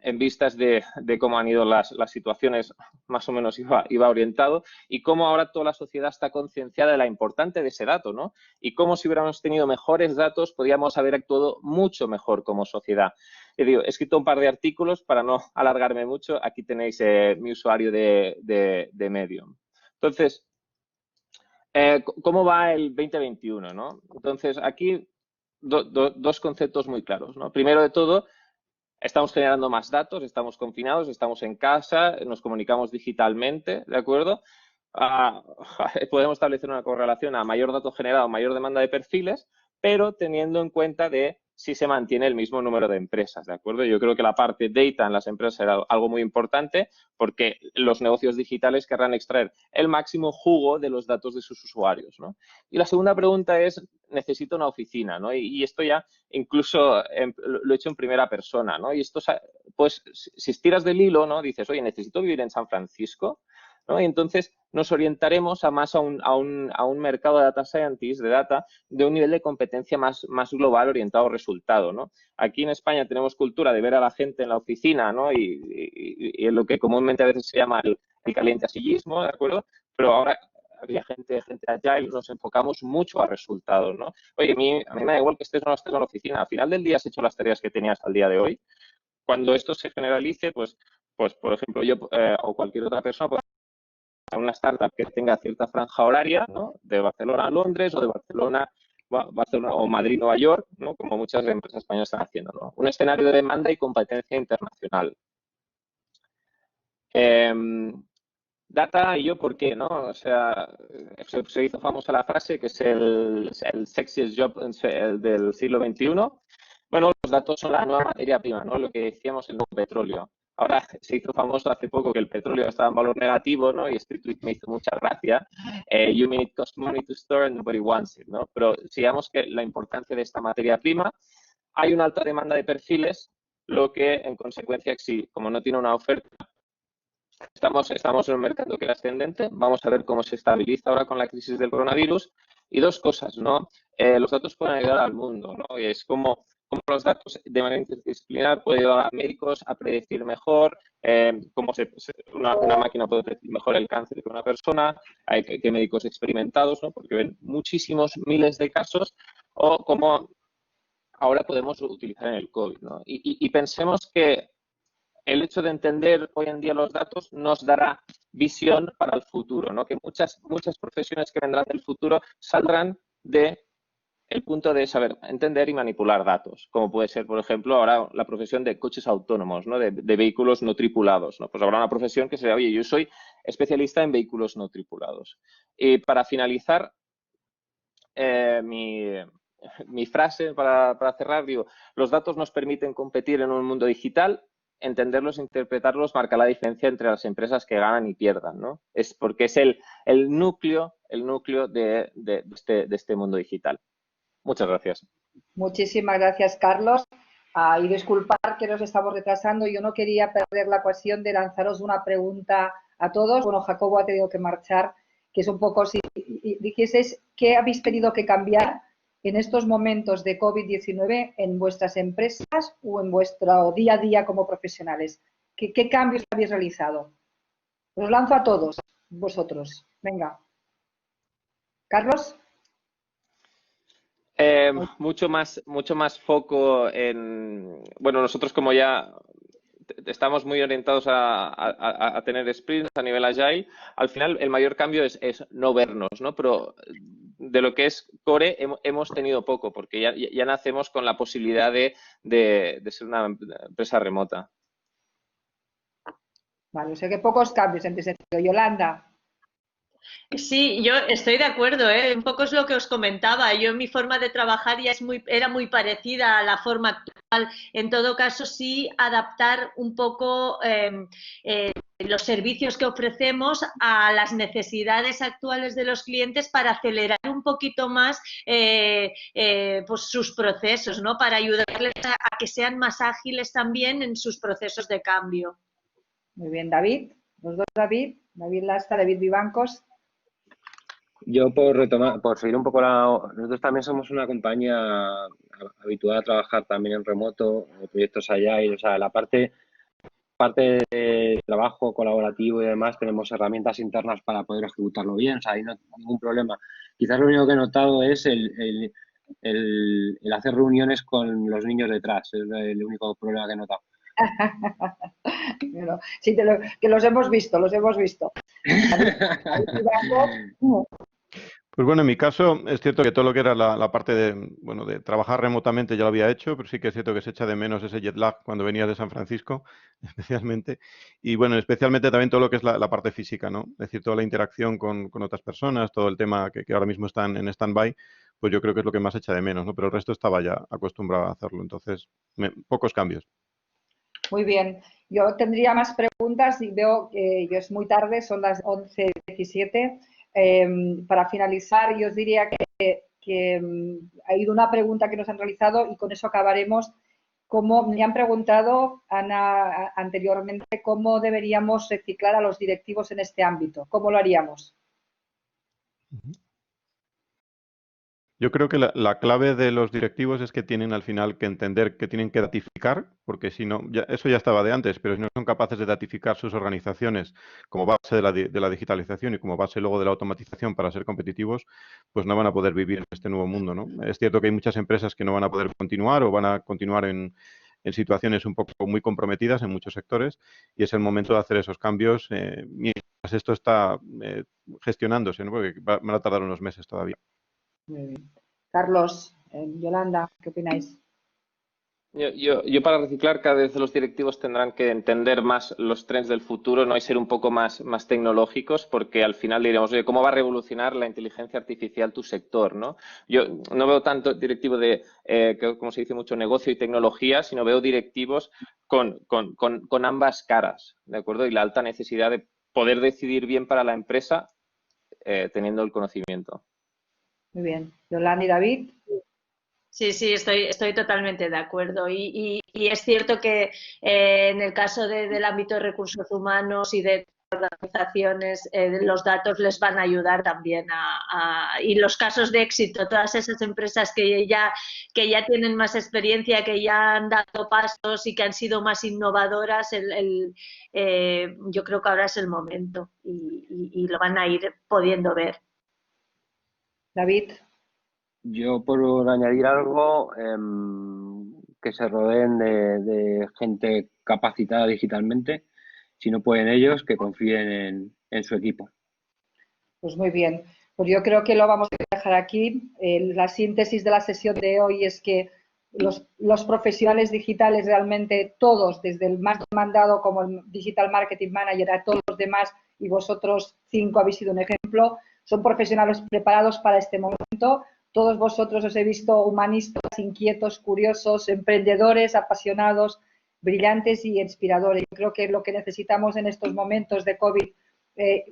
en vistas de cómo han ido las situaciones, más o menos iba orientado, y cómo ahora toda la sociedad está concienciada de la importancia de ese dato, ¿no? Y cómo si hubiéramos tenido mejores datos, podríamos haber actuado mucho mejor como sociedad. He escrito un par de artículos para no alargarme mucho. Aquí tenéis mi usuario de Medium. Entonces, ¿cómo va el 2021, ¿no? Entonces, aquí dos conceptos muy claros, ¿no? Primero de todo, estamos generando más datos, estamos confinados, estamos en casa, nos comunicamos digitalmente, ¿de acuerdo? Podemos establecer una correlación a mayor dato generado, mayor demanda de perfiles, pero teniendo en cuenta de si se mantiene el mismo número de empresas, ¿de acuerdo? Yo creo que la parte data en las empresas era algo muy importante porque los negocios digitales querrán extraer el máximo jugo de los datos de sus usuarios, ¿no? Y la segunda pregunta es, necesito una oficina, ¿no? Y esto ya incluso lo he hecho en primera persona, ¿no? Y esto, pues, si estiras del hilo, ¿no? Dices, oye, necesito vivir en San Francisco, ¿no? Y entonces nos orientaremos a un mercado de data scientists, de data, de un nivel de competencia más global orientado a resultado, ¿no? Aquí en España tenemos cultura de ver a la gente en la oficina, ¿no? Y en lo que comúnmente a veces se llama el calientasillismo, ¿de acuerdo? Pero ahora había gente allá y nos enfocamos mucho a resultados, ¿no? Oye, a mí me da igual que estés o no estés en la oficina. Al final del día has hecho las tareas que tenías al día de hoy. Cuando esto se generalice, pues por ejemplo, yo o cualquier otra persona puede a una startup que tenga cierta franja horaria, ¿no? De Barcelona a Londres o de Barcelona o Madrid, Nueva York, ¿no? Como muchas empresas españolas están haciendo, ¿no? Un escenario de demanda y competencia internacional. Data y yo, ¿por qué, no? O sea, se hizo famosa la frase que es el sexiest job del siglo XXI. Bueno, los datos son la nueva materia prima, ¿no? Lo que decíamos el nuevo petróleo. Ahora se hizo famoso hace poco que el petróleo estaba en valor negativo, ¿no? Y este tweet me hizo mucha gracia. You mean it costs money to store and nobody wants it, ¿no? Pero sigamos que la importancia de esta materia prima. Hay una alta demanda de perfiles, lo que en consecuencia, si como no tiene una oferta, estamos en un mercado que era ascendente. Vamos a ver cómo se estabiliza ahora con la crisis del coronavirus. Y dos cosas, ¿no? Los datos pueden ayudar al mundo, ¿no? Y es como los datos de manera interdisciplinar pueden ayudar a médicos a predecir mejor, cómo una máquina puede predecir mejor el cáncer que una persona, hay que médicos experimentados, ¿no? Porque ven muchísimos miles de casos, o cómo ahora podemos utilizar en el COVID, ¿no? Y pensemos que el hecho de entender hoy en día los datos nos dará visión para el futuro, ¿no? Que muchas profesiones que vendrán del futuro saldrán de el punto de saber entender y manipular datos, como puede ser, por ejemplo, ahora la profesión de coches autónomos, ¿no? de vehículos no tripulados, ¿no? Pues habrá una profesión que será, oye, yo soy especialista en vehículos no tripulados. Y para finalizar, mi frase para cerrar, digo, los datos nos permiten competir en un mundo digital, entenderlos, interpretarlos, marca la diferencia entre las empresas que ganan y pierdan, ¿no? Es porque es el núcleo de este mundo digital. Muchas gracias. Muchísimas gracias, Carlos. Y disculpar que nos estamos retrasando. Yo no quería perder la ocasión de lanzaros una pregunta a todos. Bueno, Jacobo ha tenido que marchar, que es un poco si dijeseis qué habéis tenido que cambiar en estos momentos de COVID-19 en vuestras empresas o en vuestro día a día como profesionales. ¿Qué cambios habéis realizado? Os lanzo a todos, vosotros. Venga. Carlos. Mucho más foco en... Bueno, nosotros como ya estamos muy orientados a tener sprints a nivel agile, al final el mayor cambio es no vernos, ¿no? Pero de lo que es core hemos tenido poco, porque ya nacemos con la posibilidad de ser una empresa remota. Vale, o sea que pocos cambios en ese sentido. Yolanda. Sí, yo estoy de acuerdo, ¿eh? Un poco es lo que os comentaba. Yo mi forma de trabajar ya era muy parecida a la forma actual. En todo caso, sí adaptar un poco los servicios que ofrecemos a las necesidades actuales de los clientes para acelerar un poquito más pues sus procesos, ¿no? Para ayudarles a que sean más ágiles también en sus procesos de cambio. Muy bien, David. Los dos, David Lasta, David Vivancos. Yo por seguir un poco nosotros también somos una compañía habituada a trabajar también en remoto, en proyectos allá, y o sea, la parte de trabajo colaborativo y demás, tenemos herramientas internas para poder ejecutarlo bien, o sea, ahí no hay ningún problema. Quizás lo único que he notado es el hacer reuniones con los niños detrás, es el único problema que he notado. Bueno, sí, que los hemos visto, Pues bueno, en mi caso es cierto que todo lo que era la parte de trabajar remotamente ya lo había hecho, pero sí que es cierto que se echa de menos ese jet lag cuando venías de San Francisco, especialmente. Y bueno, especialmente también todo lo que es la parte física, ¿no? Es decir, toda la interacción con otras personas, todo el tema que ahora mismo están en stand-by, pues yo creo que es lo que más echa de menos, ¿no? Pero el resto estaba ya acostumbrado a hacerlo, entonces pocos cambios. Muy bien. Yo tendría más preguntas y veo que ya es muy tarde, son las 11:17. Para finalizar, yo os diría que ha ido una pregunta que nos han realizado y con eso acabaremos. Como me han preguntado, Ana, anteriormente, ¿cómo deberíamos reciclar a los directivos en este ámbito? ¿Cómo lo haríamos? Yo creo que la clave de los directivos es que tienen al final que entender que tienen que datificar, porque si no, eso ya estaba de antes, pero si no son capaces de datificar sus organizaciones como base de la digitalización y como base luego de la automatización para ser competitivos, pues no van a poder vivir en este nuevo mundo, ¿no? Es cierto que hay muchas empresas que no van a poder continuar o van a continuar en situaciones un poco muy comprometidas en muchos sectores y es el momento de hacer esos cambios mientras esto está gestionándose, ¿no? Porque van a tardar unos meses todavía. Muy bien. Carlos, Yolanda, ¿qué opináis? Yo para reciclar cada vez los directivos tendrán que entender más los trends del futuro, ¿no? Y ser un poco más tecnológicos, porque al final diremos, oye, ¿cómo va a revolucionar la inteligencia artificial tu sector, ¿no? Yo no veo tanto directivo de, como se dice mucho, negocio y tecnología, sino veo directivos con ambas caras, ¿de acuerdo? Y la alta necesidad de poder decidir bien para la empresa teniendo el conocimiento. Muy bien. Yolanda y David. Sí, estoy totalmente de acuerdo. Y es cierto que en el caso del ámbito de recursos humanos y de organizaciones, los datos les van a ayudar también y los casos de éxito, todas esas empresas que ya tienen más experiencia, que ya han dado pasos y que han sido más innovadoras, yo creo que ahora es el momento y lo van a ir pudiendo ver. David. Yo, por añadir algo, que se rodeen de gente capacitada digitalmente. Si no pueden ellos, que confíen en su equipo. Pues muy bien. Pues yo creo que lo vamos a dejar aquí. La síntesis de la sesión de hoy es que los profesionales digitales realmente todos, desde el más demandado como el Digital Marketing Manager a todos los demás, y vosotros 5 habéis sido un ejemplo, son profesionales preparados para este momento. Todos vosotros os he visto humanistas, inquietos, curiosos, emprendedores, apasionados, brillantes y inspiradores. Yo creo que lo que necesitamos en estos momentos de COVID,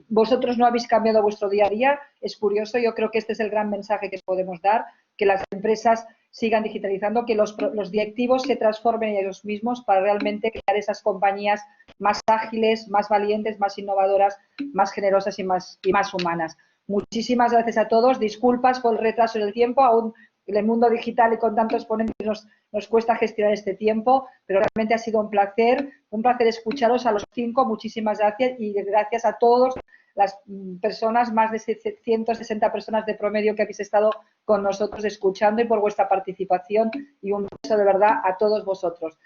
vosotros no habéis cambiado vuestro día a día, es curioso, yo creo que este es el gran mensaje que podemos dar, que las empresas sigan digitalizando, que los directivos se transformen ellos mismos para realmente crear esas compañías más ágiles, más valientes, más innovadoras, más generosas y más humanas. Muchísimas gracias a todos, disculpas por el retraso en el tiempo, aún en el mundo digital y con tantos ponentes nos cuesta gestionar este tiempo, pero realmente ha sido un placer escucharos a los 5, muchísimas gracias y gracias a todas las personas, más de 160 personas de promedio que habéis estado con nosotros escuchando y por vuestra participación y un beso de verdad a todos vosotros.